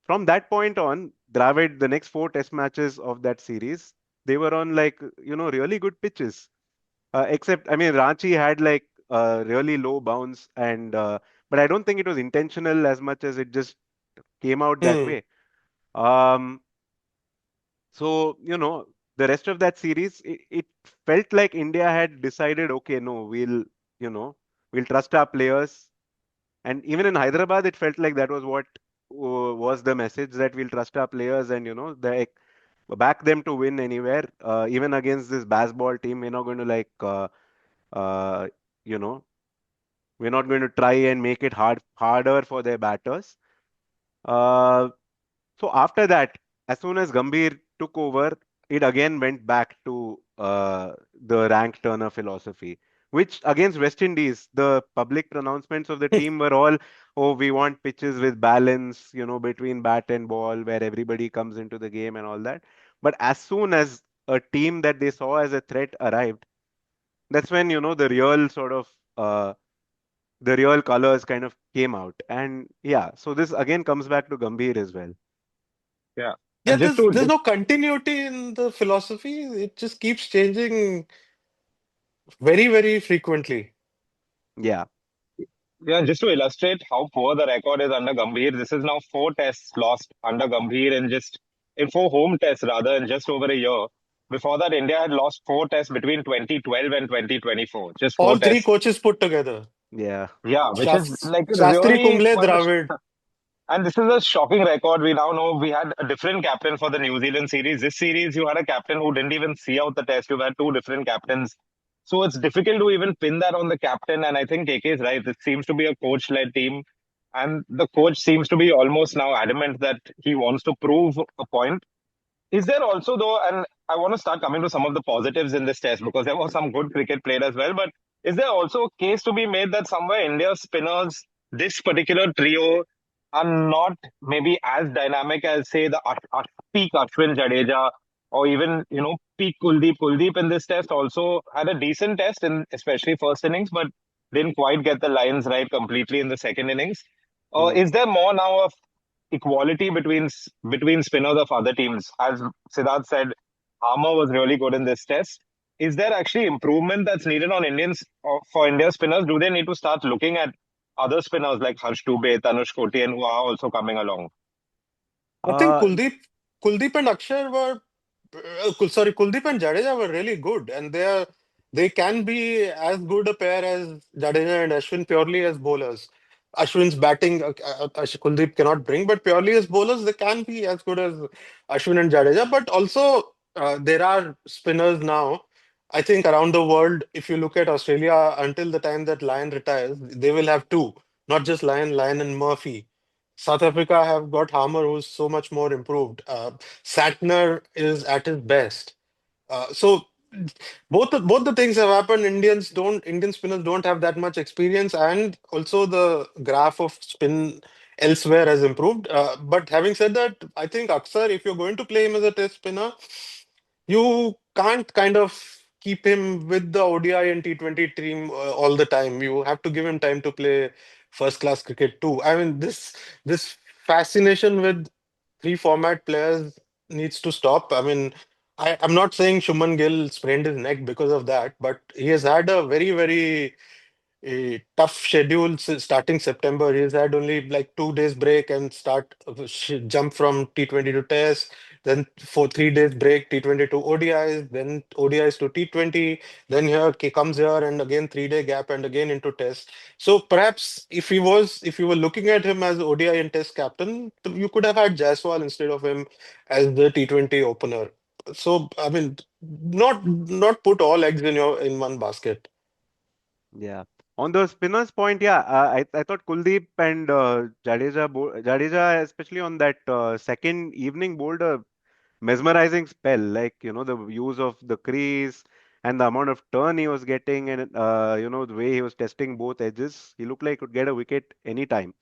From that point on, Dravid, the next four test matches of that series, they were on like, really good pitches. Except, I mean, Ranchi had like really low bounce, and but I don't think it was intentional as much as it just came out that Hmm. way. Um, so, the rest of that series, it felt like India had decided, okay, no, you know, we'll trust our players. And even in Hyderabad, it felt like that was what was the message, that we'll trust our players and, back them to win anywhere. Even against this baseball team, we're not going to uh, you know, we're not going to try and make it harder for their batters. Uh, so after that, as soon as Gambhir took over, it again went back to the rank turner philosophy, which against West Indies, the public pronouncements of the team were all, oh, we want pitches with balance, between bat and ball, where everybody comes into the game and all that. But as soon as a team that they saw as a threat arrived, that's when, the real colors kind of came out. And yeah, so this again comes back to Gambhir as well. Yeah. Yeah, And just there's to there's no continuity in the philosophy. It just keeps changing very, very frequently. Yeah. Yeah, just to illustrate how poor the record is under Gambhir, this is now four tests lost under Gambhir in four home tests rather in just over a year. Before that, India had lost four tests between 2012 and 2024. Just four All three tests. coaches put together. Yeah. Yeah, which is like Shastri, really Kumble, quite a. Dravid. And this is a shocking record. We now know we had a different captain for the New Zealand series. This series, you had a captain who didn't even see out the test. You've had two different captains. So it's difficult to even pin that on the captain. And I think KK is right. It seems to be a coach led team. And the coach seems to be almost now adamant that he wants to prove a point. Is there also, though, and I want to start coming to some of the positives in this test because there was some good cricket played as well, but is there also a case to be made that somewhere India's spinners, this particular trio, are not maybe as dynamic as, say, the peak Ashwin Jadeja or even, peak Kuldeep? Kuldeep in this test also had a decent test, in especially first innings, but didn't quite get the lines right completely in the second innings. Or Mm. is there more now of equality between spinners of other teams? As Siddharth said, Harmer was really good in this test. Is there actually improvement that's needed on Indians for India spinners? Do they need to start looking at other spinners like Harsh Dubey, Tanush Kotian, who are also coming along? I think Uh, Kuldeep and Akshar were, Kuldeep and Jadeja were really good, and they can be as good a pair as Jadeja and Ashwin purely as bowlers. Ashwin's batting, Kuldeep cannot bring, but purely as bowlers, they can be as good as Ashwin and Jadeja. But also, there are spinners now. I think around the world, if you look at Australia, until the time that Lyon retires, they will have two, not just Lyon and Murphy. South Africa have got Harmer, who's so much more improved. Satner is at his best. So both the things have happened. Indian spinners don't have that much experience, and also the graph of spin elsewhere has improved. But having said that, I think Aksar, if you're going to play him as a test spinner, you can't kind of keep him with the ODI and T20 team all the time. You have to give him time to play first class cricket too. I mean, this fascination with three format players needs to stop. I mean, I'm not saying Shuman Gill sprained his neck because of that, but he has had a very a tough schedule since starting September. He's had only like 2 days break and jump from T20 to Test, then for 3 days break, T20 to ODIs, then ODIs to T20, then he comes here and again 3 day gap and again into Test. So perhaps if you were looking at him as ODI and Test captain, you could have had Jaiswal instead of him as the T20 opener. So I mean, not put all eggs in one basket. yeah. On the spinners point, yeah, I thought Kuldeep and Jadeja, especially on that second evening, bowled a mesmerizing spell. Like, the use of the crease and the amount of turn he was getting, and the way he was testing both edges, he looked like he could get a wicket anytime.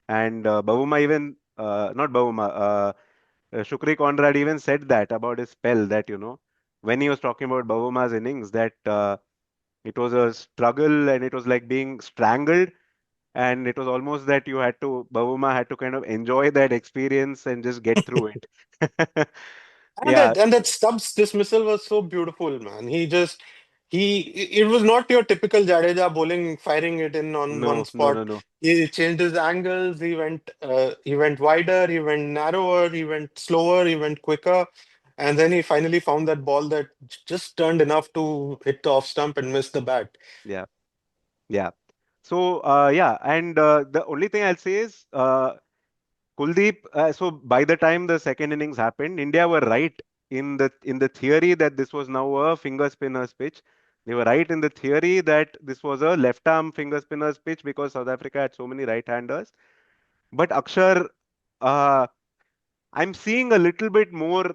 And Bavuma even, not Bavuma, Shukri Conrad even said that about his spell, that, when he was talking about Bavuma's innings, that it was a struggle and it was like being strangled. And it was almost that Bavuma had to kind of enjoy that experience and just get through it. Yeah, And that Stubbs dismissal was so beautiful, man. It was not your typical Jadeja bowling, firing it in on one no, no, no, spot. no. He changed his angles. He went wider. He went narrower. He went slower. He went quicker, and then he finally found that ball that just turned enough to hit the off stump and miss the bat. Yeah, yeah. So, yeah, and the only thing I'll say is, Kuldeep, so by the time the second innings happened, India were right in the theory that this was now a finger spinner's pitch. They were right in the theory that this was a left arm finger spinner's pitch because South Africa had so many right-handers. But Akshar, uh, I'm seeing a little bit more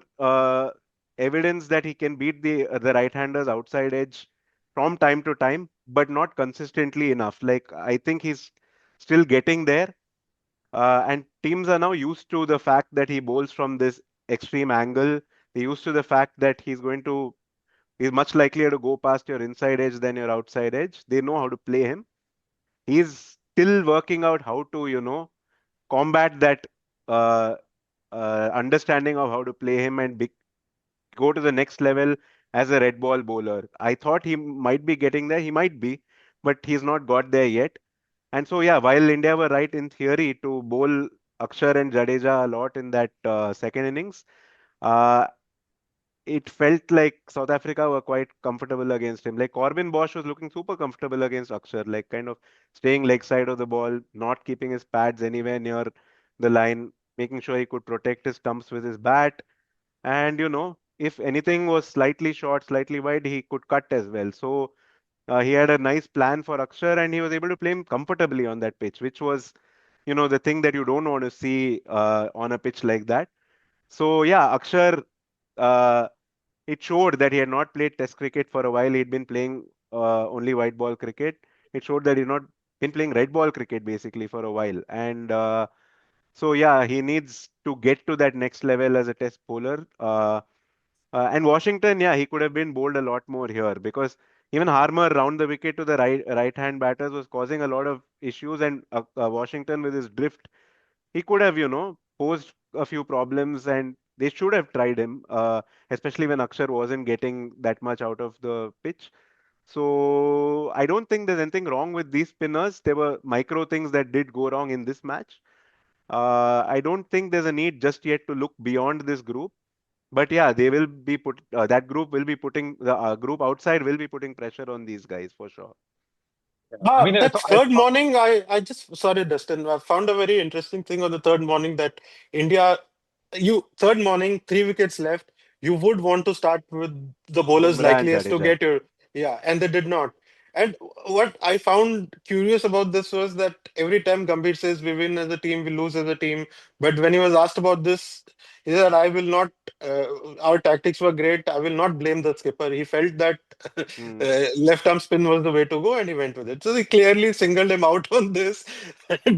evidence that he can beat the right-handers outside edge from time to time, but not consistently enough. Like, I think he's still getting there. And teams are now used to the fact that he bowls from this extreme angle. They're used to the fact that he's much likelier to go past your inside edge than your outside edge. They know how to play him. He's still working out how to, combat that uh, understanding of how to play him and go to the next level as a red ball bowler. I thought he might be getting there. He might be, but he's not got there yet. And so, yeah, while India were right in theory to bowl Akshar and Jadeja a lot in that second innings, uh, it felt like South Africa were quite comfortable against him. Like Corbin Bosch was looking super comfortable against Akshar, like kind of staying leg side of the ball, not keeping his pads anywhere near the line, making sure he could protect his stumps with his bat. And, if anything was slightly short, slightly wide, he could cut as well. So he had a nice plan for Akshar and he was able to play him comfortably on that pitch, which was, the thing that you don't want to see on a pitch like that. So yeah, Akshar, uh, it showed that he had not played Test cricket for a while. He'd been playing only white ball cricket. It showed that he'd not been playing red ball cricket basically for a while. And so yeah, he needs to get to that next level as a Test bowler. And Washington, yeah, he could have been bowled a lot more here because even Harmer round the wicket to the right hand batters was causing a lot of issues. And Washington with his drift, he could have, posed a few problems and they should have tried him, especially when Akshar wasn't getting that much out of the pitch. So I don't think there's anything wrong with these spinners. There were micro things that did go wrong in this match. I don't think there's a need just yet to look beyond this group. But yeah, they will be that group will be putting the group outside will be putting pressure on these guys for sure. I mean, That so I third thought, morning, I just, sorry, Dustin, I found a very interesting thing on the third morning that India, third morning, 3 wickets left, you would want to start with the bowlers Bumrah and likeliest to Jadeja. get your, yeah, and they did not. And what I found curious about this was that every time Gambhir says we win as a team, we lose as a team. But when he was asked about this, he said, I will not, our tactics were great. I will not blame the skipper. He felt that Hmm. left arm spin was the way to go, and he went with it. So he clearly singled him out on this,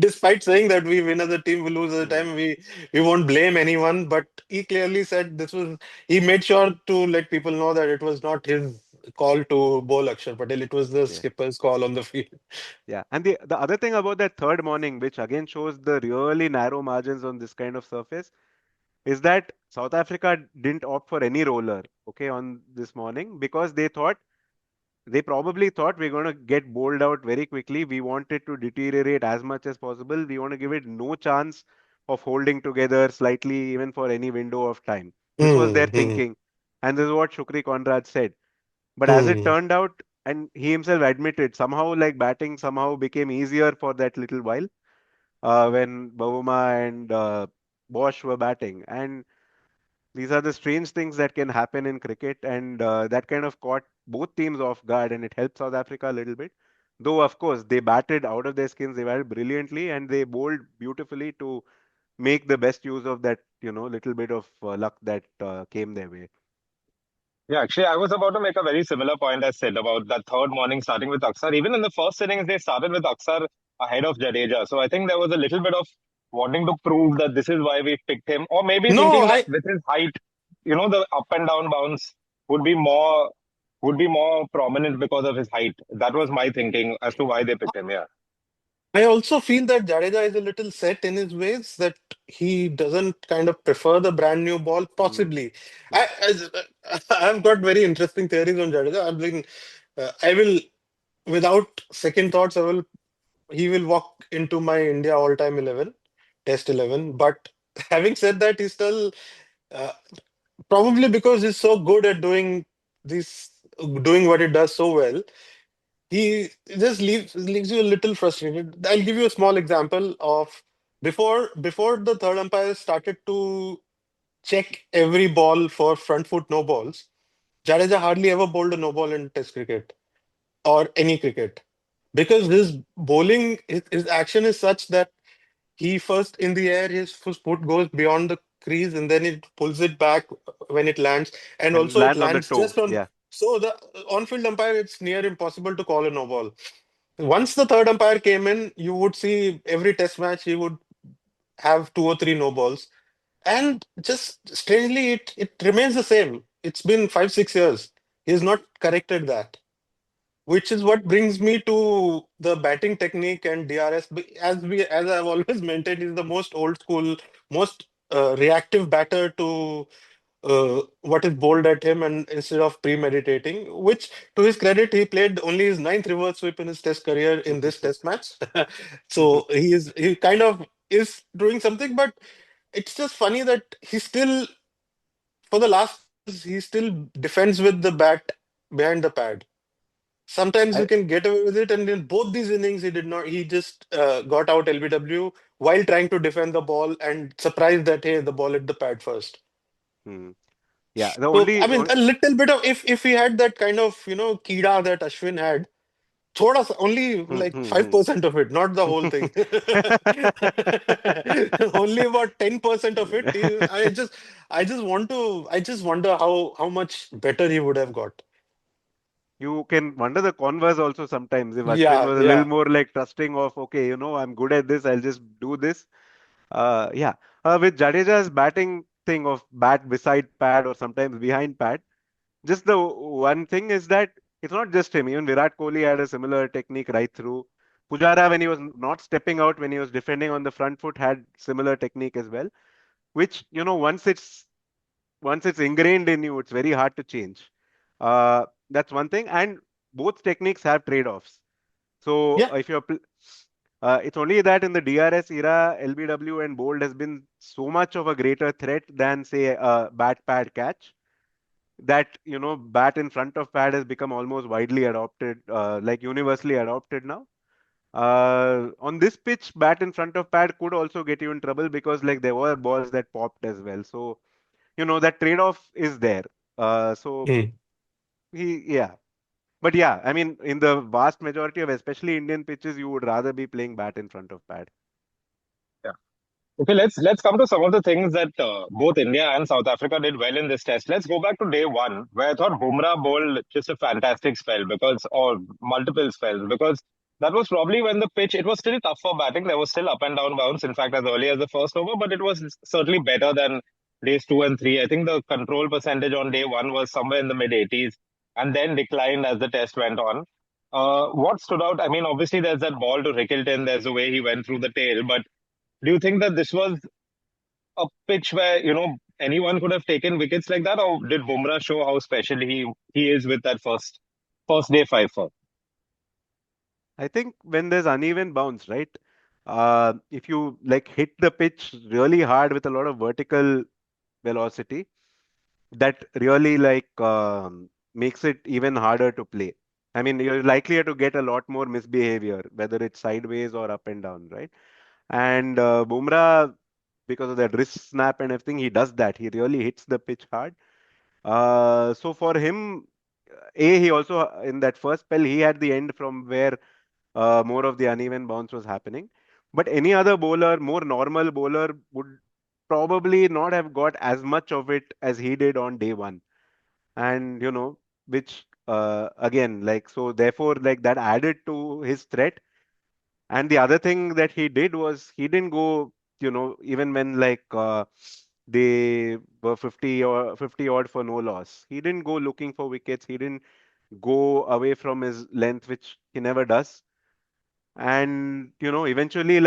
despite saying that we win as a team, we lose as a Hmm. time. We won't blame anyone, but he clearly said this was. He made sure to let people know that it was not his call to bowl Akshar Patel. It was the Yeah. skipper's call on the field. Yeah. And the other thing about that third morning, which again shows the really narrow margins on this kind of surface, is that South Africa didn't opt for any roller, okay, on this morning because they probably thought we're going to get bowled out very quickly. We want it to deteriorate as much as possible. We want to give it no chance of holding together slightly, even for any window of time. This was their Hmm, hmm, thinking. And this is what Shukri Conrad said. But as it hmm, turned out, and he himself admitted, somehow like batting somehow became easier for that little while when Bavuma and Bosch were batting. And these are the strange things that can happen in cricket, and that kind of caught both teams off guard, and it helped South Africa a little bit. Though, of course, they batted out of their skins, they batted brilliantly, and they bowled beautifully to make the best use of that, little bit of luck that came their way. yeah, actually, I was about to make a very similar point as Sid about that third morning starting with Aksar. Even in the first innings, they started with Aksar ahead of Jadeja. So I think there was a little bit of wanting to prove that this is why we picked him, or maybe No, thinking that I with his height, the up and down bounce would be more prominent because of his height. That was my thinking as to why they picked him. Yeah. I also feel that Jadeja is a little set in his ways, that he doesn't kind of prefer the brand new ball, Mm, possibly. mm, I've got very interesting theories on Jadeja. I will, without second thoughts, he will walk into my India all-time 11, Test 11. But having said that, he's still, uh, probably because he's so good at this, doing what he does so well, he just leaves you a little frustrated. I'll give you a small example of before the third umpire started to check every ball for front foot no balls. Jadeja hardly ever bowled a no ball in Test cricket or any cricket because his action is such that he first in the air, his foot goes beyond the crease and then it pulls it back when it lands, and and also it lands on the lands toe. just on. Yeah. So the on-field umpire, it's near impossible to call a no ball. Once the third umpire came in, you would see every test match he would have two or three no balls. And just strangely, it remains the same. It's been 5, 6 years. He's not corrected that, which is what brings me to the batting technique and DRS. As I've always maintained, he's the most old school, most reactive batter to what is bowled at him, and instead of premeditating, which to his credit, he played only his ninth reverse sweep in his test career in this test match. So he kind of is doing something, but it's just funny that he still, for the last years, he still defends with the bat behind the pad. Sometimes you I, can get away with it, and in both these innings, he did not. He just got out LBW while trying to defend the ball and surprised that hey, the ball hit the pad first. hmm. Yeah. The So, I only, mean, a little bit of, if he had that kind of, kida that Ashwin had, thoda only hmm, like hmm, five hmm. percent of it, not the whole thing. Only about 10% of it. I just wonder how much better he would have got. You can wonder the converse also sometimes. If Ashwin Yeah, was a little yeah. more like trusting of, okay, I'm good at this, I'll just do this. Yeah. With Jadeja's batting thing of bat beside pad or sometimes behind pad, just the one thing is that it's not just him. Even Virat Kohli had a similar technique right through. Pujara, when he was not stepping out, when he was defending on the front foot, had similar technique as well. Which once it's ingrained in you, it's very hard to change. That's one thing. And both techniques have trade-offs. So Yeah. if you're it's only that in the DRS era, LBW and Bold has been so much of a greater threat than, say, a bat pad catch, that bat in front of pad has become almost widely adopted, like universally adopted now. On this pitch, bat in front of pad could also get you in trouble, because like there were balls that popped as well. So that trade-off is there. So Hmm. yeah. But yeah, I mean, in the vast majority of especially Indian pitches, you would rather be playing bat in front of pad. Yeah. Okay, let's come to some of the things that both India and South Africa did well in this test. Let's go back to day one, where I thought Bumrah bowled just a fantastic spell, or multiple spells, because that was probably when the pitch, it was still tough for batting. There was still up and down bounce, in fact, as early as the first over, but it was certainly better than days 2 and 3. I think the control percentage on day one was somewhere in the mid 80s and then declined as the test went on. What stood out? I mean, obviously, there's that ball to Rickleton, there's the way he went through the tail, but do you think that this was a pitch where anyone could have taken wickets like that, or did Bumrah show how special he is with that first day fifer? I think when there's uneven bounce, right? If you like hit the pitch really hard with a lot of vertical velocity, that really makes it even harder to play. I mean, you're likelier to get a lot more misbehavior, whether it's sideways or up and down, right? And Bumrah, because of that wrist snap and everything, he does that. He really hits the pitch hard. So for him, he also in that first spell he had the end from where more of the uneven bounce was happening. But any other bowler, more normal bowler, would probably not have got as much of it as he did on day one. And which again, like, so therefore, like, that added to his threat. And the other thing that he did was he didn't go, even when they were 50 odd for no loss. He didn't go looking for wickets. He didn't go away from his length, which he never does. And eventually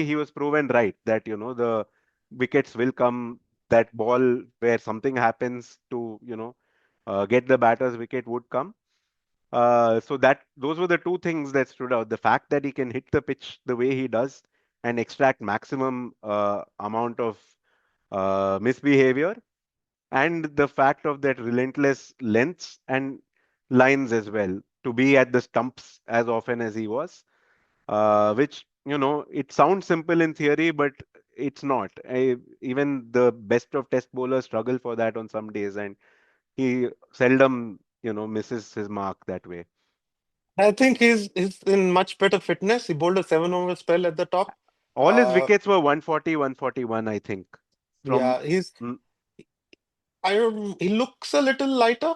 he was proven right that the wickets will come. That ball where something happens to get the batter's wicket would come. So that those were the two things that stood out: the fact that he can hit the pitch the way he does and extract maximum amount of misbehavior, and the fact of that relentless lengths and lines as well, to be at the stumps as often as he was, which it sounds simple in theory, but it's not. Even the best of test bowlers struggle for that on some days, and he seldom misses his mark that way. I think he's in much better fitness. He bowled a 7 over spell at the top. All his Uh, wickets were 140, 141, I think. From yeah, he's mm, I don't. He looks a little lighter.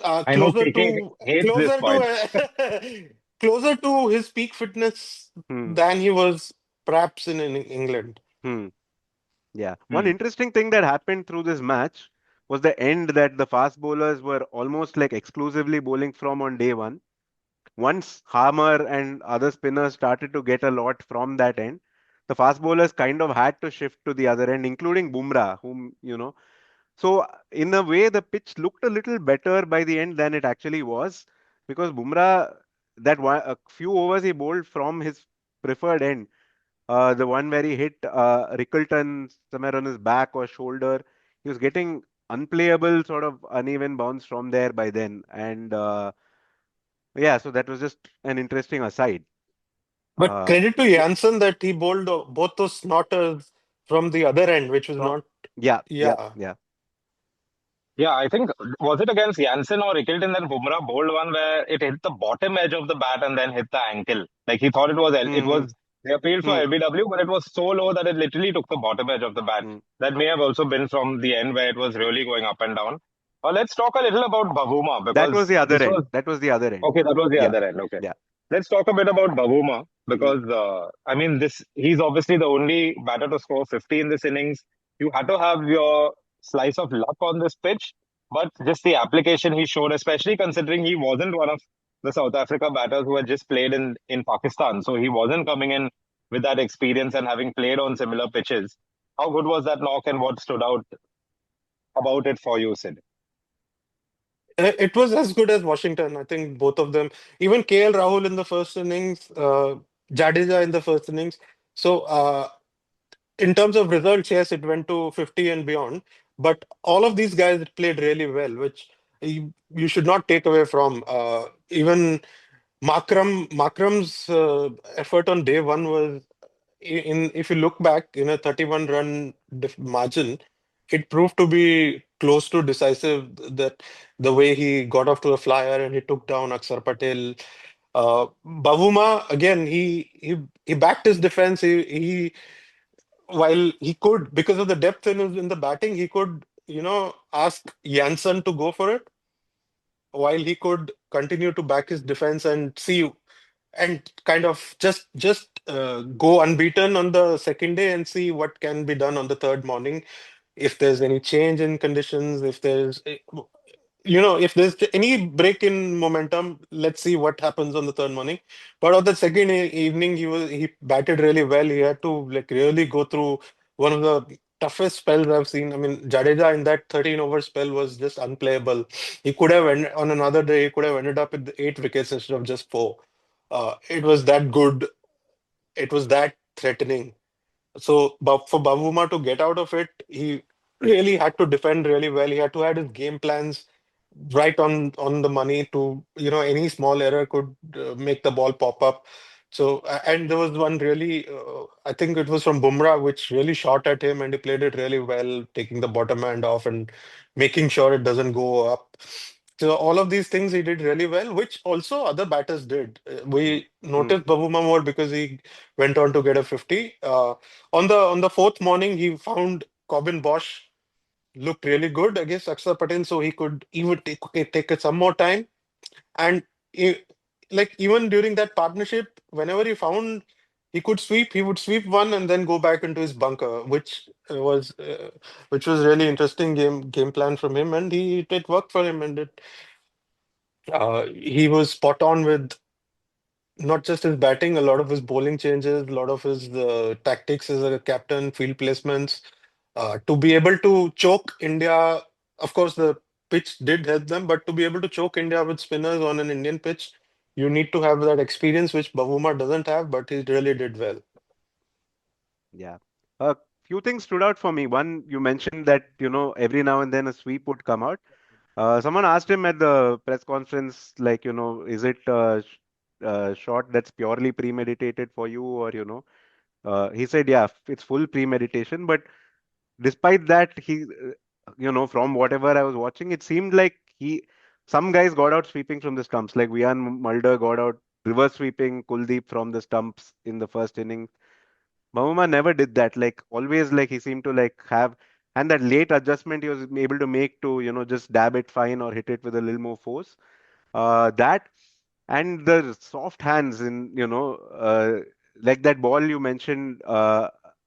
I know Closer KK to hates this closer point. to closer to his peak fitness mm, than he was perhaps in England. mm, yeah. One Hmm. interesting thing that happened through this match was the end that the fast bowlers were almost like exclusively bowling from on day one. Once Harmer and other spinners started to get a lot from that end, the fast bowlers kind of had to shift to the other end, including Bumrah, whom, So in a way, the pitch looked a little better by the end than it actually was, because Bumrah, a few overs he bowled from his preferred end, the one where he hit Rickleton somewhere on his back or shoulder, he was getting unplayable sort of uneven bounce from there by then. And yeah, so that was just an interesting aside. But Uh, credit to yeah, Jansen that he bowled both those snorters from the other end, which was from not. yeah, yeah, Yeah. yeah. Yeah, I think was it against Jansen or Rickleton that Bumrah bowled one where it hit the bottom edge of the bat and then hit the ankle. Like he thought it Hmm, was they appealed for hmm, LBW, but it was so low that it literally took the bottom edge of the bat. hmm. That may have also been from the end where it was really going up and down. Let's talk a little about Bavuma, That was because the other this end. was That was the other end. okay. That was the Yeah, other end. Okay. yeah. Let's talk a bit about Bavuma, Hmm, because I mean he's obviously the only batter to score 50 in this innings. You had to have your slice of luck on this pitch, but just the application he showed, especially considering he wasn't one of the South Africa batters who had just played in Pakistan, so he wasn't coming in with that experience and having played on similar pitches. How good was that knock, and what stood out about it for you, Sid? It was as good as Washington. I think both of them, even KL Rahul in the first innings, Jadeja in the first innings. So in terms of results, yes, it went to 50 and beyond. But all of these guys played really well, which you should not take away from. Even Makram's effort on day one was in. If you look back in a 31 run margin, it proved to be close to decisive. That the way he got off to a flyer and he took down Akshar Patel. Bavuma again, he backed his defense. He while he could, because of the depth in the batting, he could, ask Janssen to go for it, while he could continue to back his defense and see and kind of just go unbeaten on the second day and see what can be done on the third morning. If there's any change in conditions, if there's any break in momentum, let's see what happens on the third morning. But on the second evening, he batted really well. He had to like really go through one of the toughest spells I've seen. I mean, Jadeja in that 13 over spell was just unplayable. He could have on another day, he could have ended up with 8 wickets instead of just 4. It was that good. It was that threatening. So, but for Bavuma to get out of it, he really had to defend really well. He had to have his game plans right on the money. To any small error could make the ball pop up. So and there was one really, I think it was from Bumrah, which really shot at him, and he played it really well, taking the bottom hand off and making sure it doesn't go up. So all of these things he did really well, which also other batters did. Mm, We mm, noticed Bavuma more because he went on to get a 50. On the fourth morning, he found Corbin Bosch looked really good against Akshar Patel, so he would take some more time. And he, like even during that partnership, whenever he found he could sweep, he would sweep one and then go back into his bunker, which was really interesting game plan from him, and it worked for him, and he was spot on with not just his batting, a lot of his bowling changes, a lot of his tactics as a captain, field placements, to be able to choke India. Of course, the pitch did help them, but to be able to choke India with spinners on an Indian pitch, you need to have that experience, which Bavuma doesn't have, but he really did well. yeah. A few things stood out for me. One, you mentioned that, every now and then a sweep would come out. Someone asked him at the press conference, like, is it a shot that's purely premeditated for you, or, he said, yeah, it's full premeditation. But despite that, from whatever I was watching, it seemed like some guys got out sweeping from the stumps, like Vian Mulder got out reverse sweeping Kuldeep from the stumps in the first inning. Bavuma never did that. Like always, like he seemed to like have, and that late adjustment he was able to make to, just dab it fine or hit it with a little more force. That and the soft hands in, like that ball you mentioned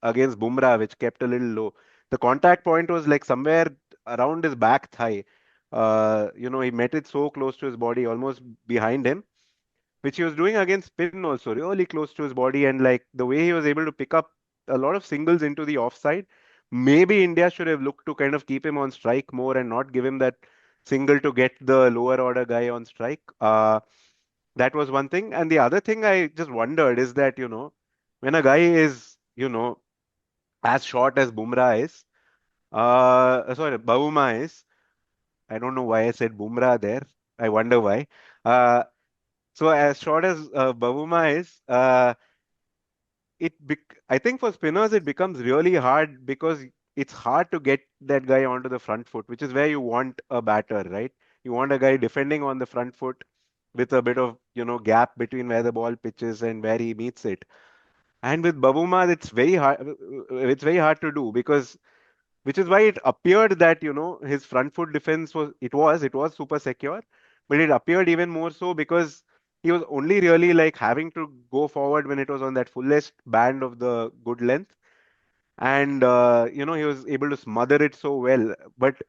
against Bumrah, which kept a little low. The contact point was like somewhere around his back thigh. He met it so close to his body, almost behind him, which he was doing against spin also, really close to his body. And like the way he was able to pick up a lot of singles into the offside, maybe India should have looked to kind of keep him on strike more and not give him that single to get the lower order guy on strike. That was one thing. And the other thing I just wondered is that, when a guy is, as short as Bumrah is, sorry, Bavuma is, I don't know why I said Bumrah there. I wonder why. Uh, so as short as Bavuma is, I think for spinners it becomes really hard because it's hard to get that guy onto the front foot, which is where you want a batter, right? You want a guy defending on the front foot with a bit of, gap between where the ball pitches and where he meets it. And with Bavuma, it's very hard. It's very hard to do because, which is why it appeared that, his front foot defense was super secure, but it appeared even more so because he was only really like having to go forward when it was on that fullest band of the good length. And, he was able to smother it so well. But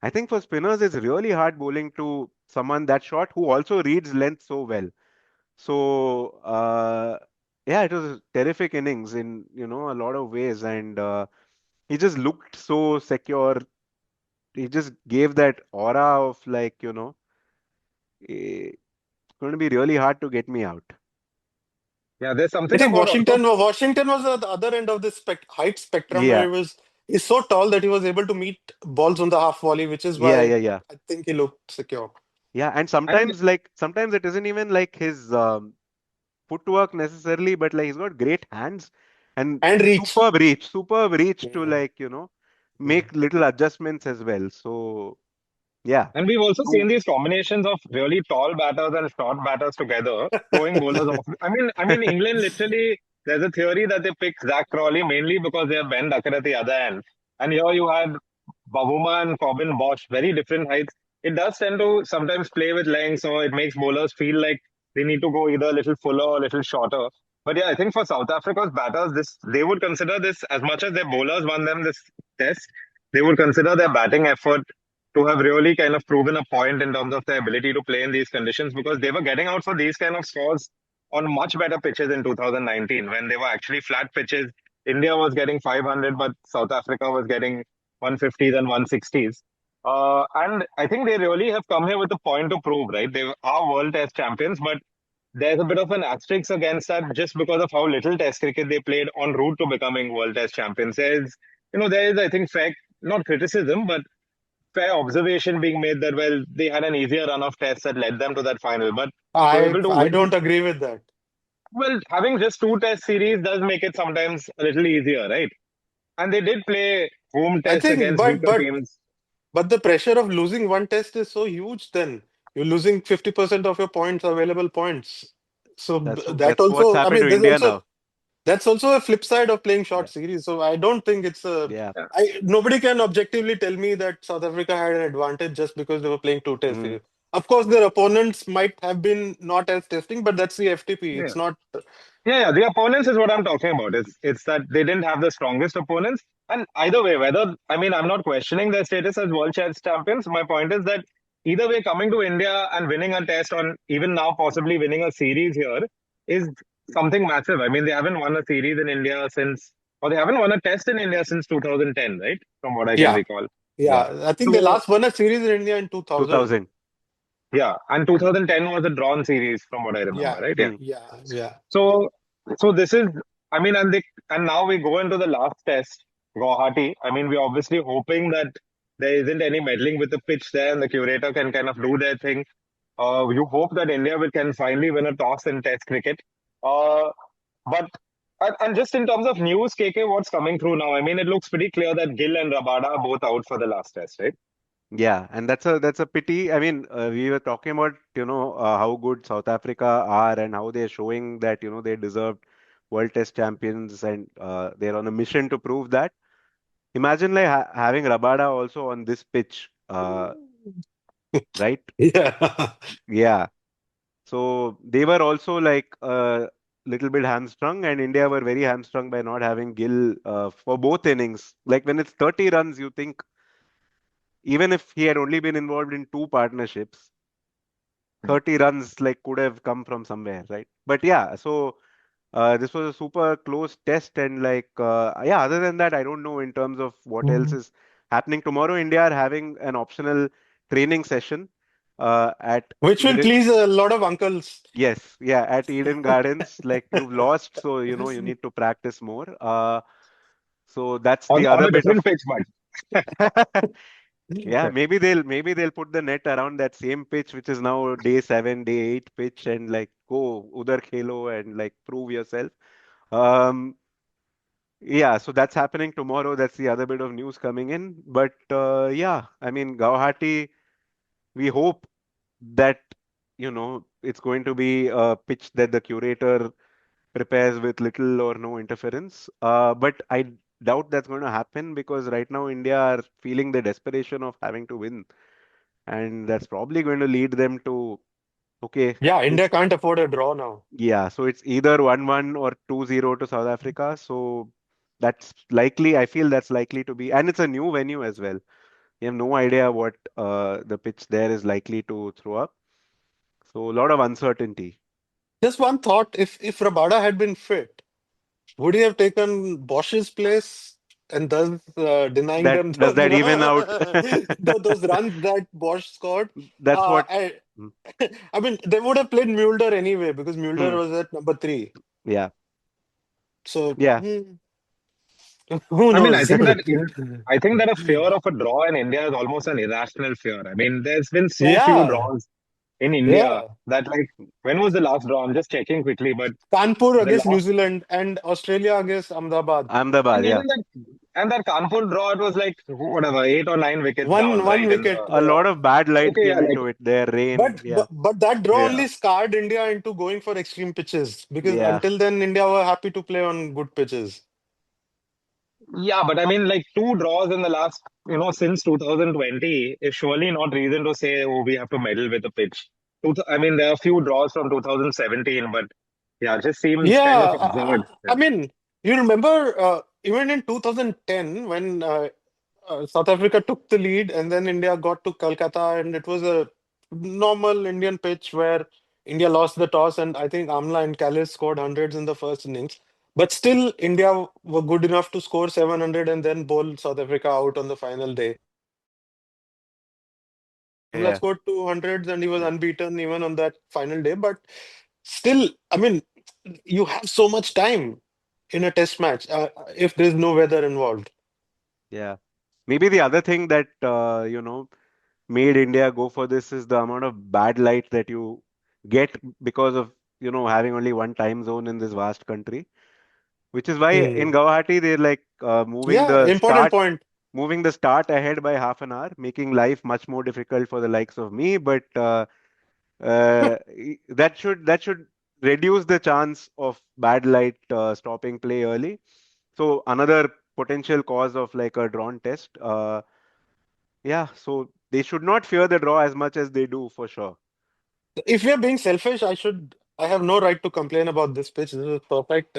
I think for spinners, it's really hard bowling to someone that short who also reads length so well. So, yeah, it was a terrific innings in, a lot of ways. And he just looked so secure. He just gave that aura of like, it's going to be really hard to get me out. Yeah, there's I something think about also. Washington was at the other end of the height spectrum where Yeah, he's so tall that he was able to meet balls on the half volley, which is yeah, why yeah, yeah. I think he looked secure. Yeah, and And sometimes it isn't even like his footwork necessarily, but like he's got great hands and And reach. superb reach to Yeah. like, Yeah. make little adjustments as well. So yeah, And we've also true. seen these combinations of really tall batters and short batters together, throwing bowlers off. I mean, England literally. There's a theory that they picked Zach Crawley mainly because they have Ben Duckett at the other end, and here you had Bavuma and Corbin Bosch, very different heights. It does tend to sometimes play with length, so it makes bowlers feel like they need to go either a little fuller or a little shorter. But yeah, I think for South Africa's batters, this they would consider this as much as their bowlers won them this test. They would consider their batting effort to have really kind of proven a point in terms of their ability to play in these conditions because they were getting out for these kind of scores on much better pitches in 2019 when they were actually flat pitches. India was getting 500, but South Africa was getting 150s and 160s. And I think they really have come here with a point to prove, right? They are World Test champions, but there's a bit of an asterisk against that just because of how little Test cricket they played en route to becoming World Test champions. There is, I think, not criticism, but fair observation being made that, well, they had an easier run of tests that led them to that final. But to be able to I win, don't agree with that. well, having just two test series does make it sometimes a little easier, right? And they did play home I tests think, against weaker teams. but the pressure of losing one test is so huge then. You're losing 50% of your points, available points. So that That's what's also, I happened mean, to India now. that's also a flip side of playing Yeah, short series. So I don't think yeah. nobody can objectively tell me that South Africa had an advantage just because they were playing two test Mm. series. Of course, their opponents might have been not as testing, but that's the FTP. Yeah. It's not. Yeah, the opponents is what I'm talking about. It's that they didn't have the strongest opponents. And either way, I'm not questioning their status as world chess champions. My point is that either way, coming to India and winning a test on even now possibly winning a series here is something massive. I mean, they haven't won a series in India since, or they haven't won a test in India since 2010, right? From what I can Yeah, recall. Yeah. yeah. I think they So last won a series in India in 2000. 2000. yeah, and 2010 was a drawn series from what I remember, Yeah, right? Yeah. Mm. yeah. So, so this is, and now we go into the last test, Guwahati. I mean, we're obviously hoping that there isn't any meddling with the pitch there, and the curator can kind of do their thing. You hope that India can finally win a toss in Test cricket. Uh, but and just in terms of news, KK, what's coming through now? I mean, it looks pretty clear that Gill and Rabada are both out for the last test, right? Yeah, and that's a pity. I mean, we were talking about, how good South Africa are and how they're showing that, they deserved World Test champions and they're on a mission to prove that. Imagine like having Rabada also on this pitch, right? Yeah. Yeah. So they were also like a little bit hamstrung, and India were very hamstrung by not having Gill for both innings. Like when it's 30 runs, you think even if he had only been involved in two partnerships, 30 runs like could have come from somewhere, right? But yeah, so this was a super close test, and like yeah, other than that, I don't know in terms of what else is happening. Tomorrow, India are having an optional training session at Which will Eden. please a lot of uncles. Yes, yeah, at Eden Gardens. Like you've lost, so you need to practice more. So that's the On other a bit of different pitch, but yeah, maybe they'll put the net around that same pitch, which is now day 7, day 8 pitch, and like go udhar khelo and like prove yourself. Um, yeah, so that's happening tomorrow. That's the other bit of news coming in. But yeah, I mean, Guwahati, we hope that it's going to be a pitch that the curator prepares with little or no interference. But I doubt that's going to happen because right now India are feeling the desperation of having to win, and that's probably going to lead them to okay, Yeah, India can't afford a draw now. yeah. So it's either 1-1 or 2-0 to South Africa. So that's likely. I feel that's likely to be, and it's a new venue as well. You have no idea what the pitch there is likely to throw up. So a lot of uncertainty. Just one thought: if Rabada had been fit, would he have taken Bosch's place? and thus denying That them does those that even out? those runs that Bosch scored. That's what. I, Hmm. I mean, they would have played Mulder anyway because Mulder Hmm. was at number three. Yeah. So Yeah. who I mean, knows? I think that a fear of a draw in India is almost an irrational fear. I mean, there's been so few Yeah, draws in India yeah. that, like, when was the last draw? I'm just checking quickly, but Kanpur the against New last, Zealand and Australia against Ahmedabad. and Ahmedabad. Yeah. even that, and that Kanpur draw, it was like whatever, 8 or 9 wickets down, One right? In wicket. the A lot of bad light okay, yeah, came like into it there. Rain. But, Yeah. but but that draw yeah, only scarred India into going for extreme pitches because Yeah. until then India were happy to play on good pitches. yeah, but I mean, like two draws in the last, since 2020 is surely not reason to say, oh, we have to meddle with the pitch. I mean, there are a few draws from 2017, but yeah, it just seems kind Yeah, of absurd. I Yeah. mean, you remember even in 2010 when South Africa took the lead and then India got to Kolkata and it was a normal Indian pitch where India lost the toss and I think Amla and Callis scored hundreds in the first innings. But still, India were good enough to score 700 and then bowl South Africa out on the final day. Bumrah Yeah. scored 200s and he was Yeah. unbeaten even on that final day. But still, I mean, you have so much time in a test match if there's no weather involved. Yeah. Maybe the other thing that made India go for this is the amount of bad light that you get because of having only one time zone in this vast country. Which is why in Hmm. Guwahati they're like Yeah, important point. moving the start ahead by half an hour, making life much more difficult for the likes of me. But that should reduce the chance of bad light stopping play early. So another potential cause of like a drawn test. Yeah, so they should not fear the draw as much as they do for sure. If we are being selfish, I have no right to complain about this pitch. This is perfect.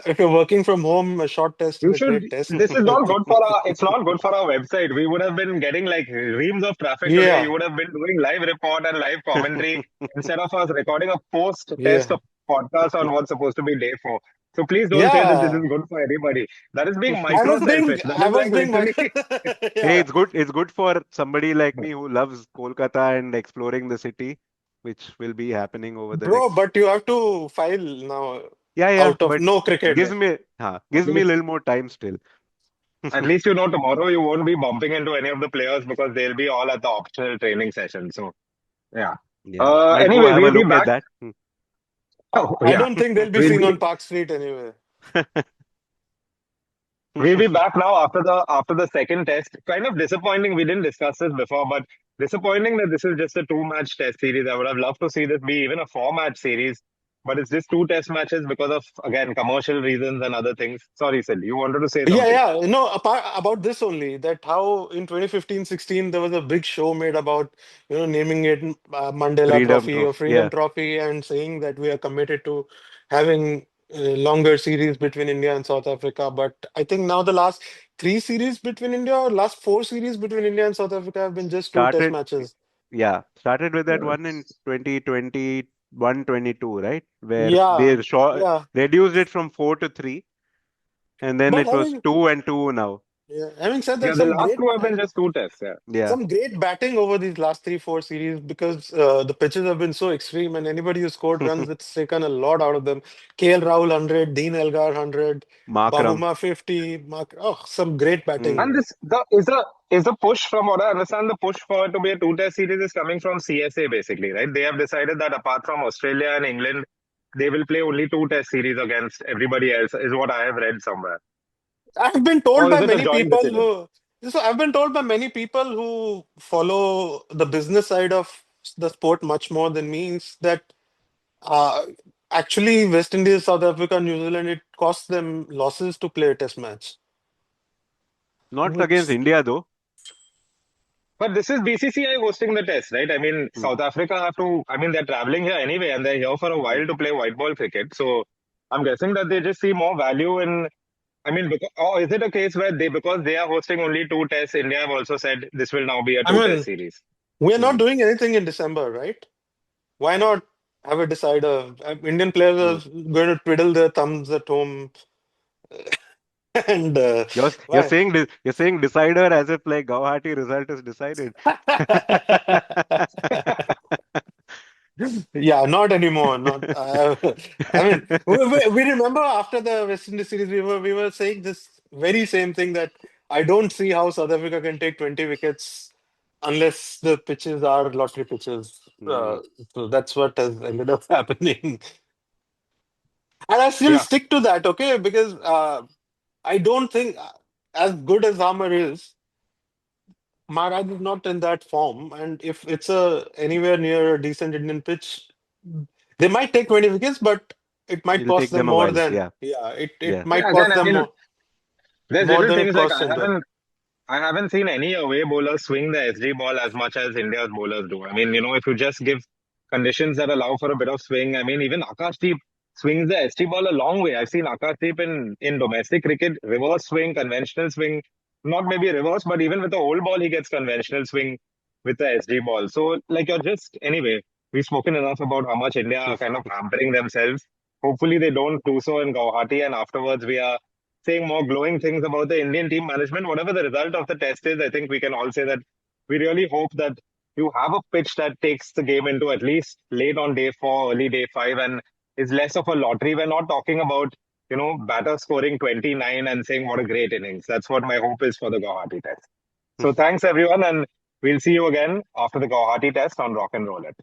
If you're working from home, a short test is You a should. great test. This is not good for our. It's not good for our website. We would have been getting like reams of traffic today. You Yeah, would have been doing live report and live commentary instead of us recording a post-test yeah, of podcast on what's supposed to be day four. So please don't say that this yeah. is good for anybody. That is being micro selfish. That I is was like being my, literally. Hey, yeah, it's good for somebody like me who loves Kolkata and exploring the city, which will be happening over the bro. next. But you have to file now Yeah, yeah, out of but no cricket. At gives me a least, little more time still. at least tomorrow you won't be bumping into any of the players because they'll be all at the optional training session. So yeah. Yeah, I'll go Anyway, have a we'll be look at back. that. Oh I yeah, don't think they'll be we'll seen be on Park Street anyway. We'll be back now after the second test. Kind of disappointing. We didn't discuss this before, but disappointing that this is just a two-match test series. I would have loved to see this be even a four-match series, but it's just two test matches because of again commercial reasons and other things. Sorry, Sid, you wanted to say Yeah, something. yeah. No, about this only, that how in 2015-16 there was a big show made about, naming it Mandela Freedom Trophy or Trophy. Freedom Yeah, Trophy and saying that we are committed to having longer series between India and South Africa. But I think now the last three series between India or last four series between India and South Africa have been just two test started. matches. Started with that Uh, one in 2021, 22, right? Where Yeah, they yeah. reduced it from 4 to 3, and then But it was 2 and 2 now. having said yeah, that, the last two have been just two tests. Yeah. Yeah. some great batting over these last three, four series because the pitches have been so extreme, and anybody who scored runs, it's taken a lot out of them. KL Rahul 100, Dean Elgar 100, Markram. Bavuma 50, some great Mm. And batting. the push from what I understand, the push for it to be a two-test series is coming from CSA basically, right? They have decided that apart from Australia and England, they will play only two-test series against everybody else, is what I have read somewhere. I've been told Or by is it a many joint people decision? who, so I've been told by many people who follow the business side of the sport much more than me is that uh, actually West Indies, South Africa, New Zealand, it costs them losses to play a test match. Not against Which India though. But this is BCCI hosting the test, right? I mean, Mm. South Africa I mean, they're traveling here anyway, and they're here for a Mm. while to play white ball cricket. So I'm guessing that they just see more value in, I mean, or is it a case where because they are hosting only two tests, India have also said this will now be a I two-test mean, series? we are not Mm. doing anything in December, right? Why not have a decider? Indian players Mm. are going to twiddle their thumbs at home. And You're why? you're saying decider as if like Guwahati result is decided. Yeah, not anymore. Not. I mean, we remember after the West Indies series, we were saying this very same thing, that I don't see how South Africa can take 20 wickets unless the pitches are lottery pitches. Hmm. So that's what has ended up happening, and I still Yeah. stick to that. Okay, because I don't think, as good as Hammer is, Maharaj is not in that form, and if it's a anywhere near a decent Indian pitch, they might take 20 wickets, but it might It'll cost take them them a more while. than, Yeah. yeah, it Yeah. might Yeah, cost again, I them mean, there's more little than it things like costs India. I haven't seen any away bowlers swing the SD ball as much as India's bowlers do. I mean, if you just give conditions that allow for a bit of swing, I mean, even Akashdeep swings the SD ball a long way. I've seen Akashdeep in domestic cricket, reverse swing, conventional swing, not maybe reverse, but even with the old ball, he gets conventional swing with the SD ball. So, like, anyway, we've spoken enough about how much India are kind of hampering themselves. Hopefully, they don't do so in Guwahati, and afterwards, we are saying more glowing things about the Indian team management. Whatever the result of the test is, I think we can all say that we really hope that you have a pitch that takes the game into at least late on day 4, early day 5, and is less of a lottery. We're not talking about, batter scoring 29 and saying what a great innings. That's what my hope is for the Guwahati test. So thanks everyone, and we'll see you again after the Guwahati test on Rock and Roll It.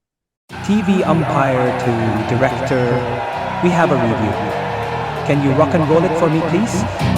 TV umpire to director, we have a review. Can you rock and roll it for me, please?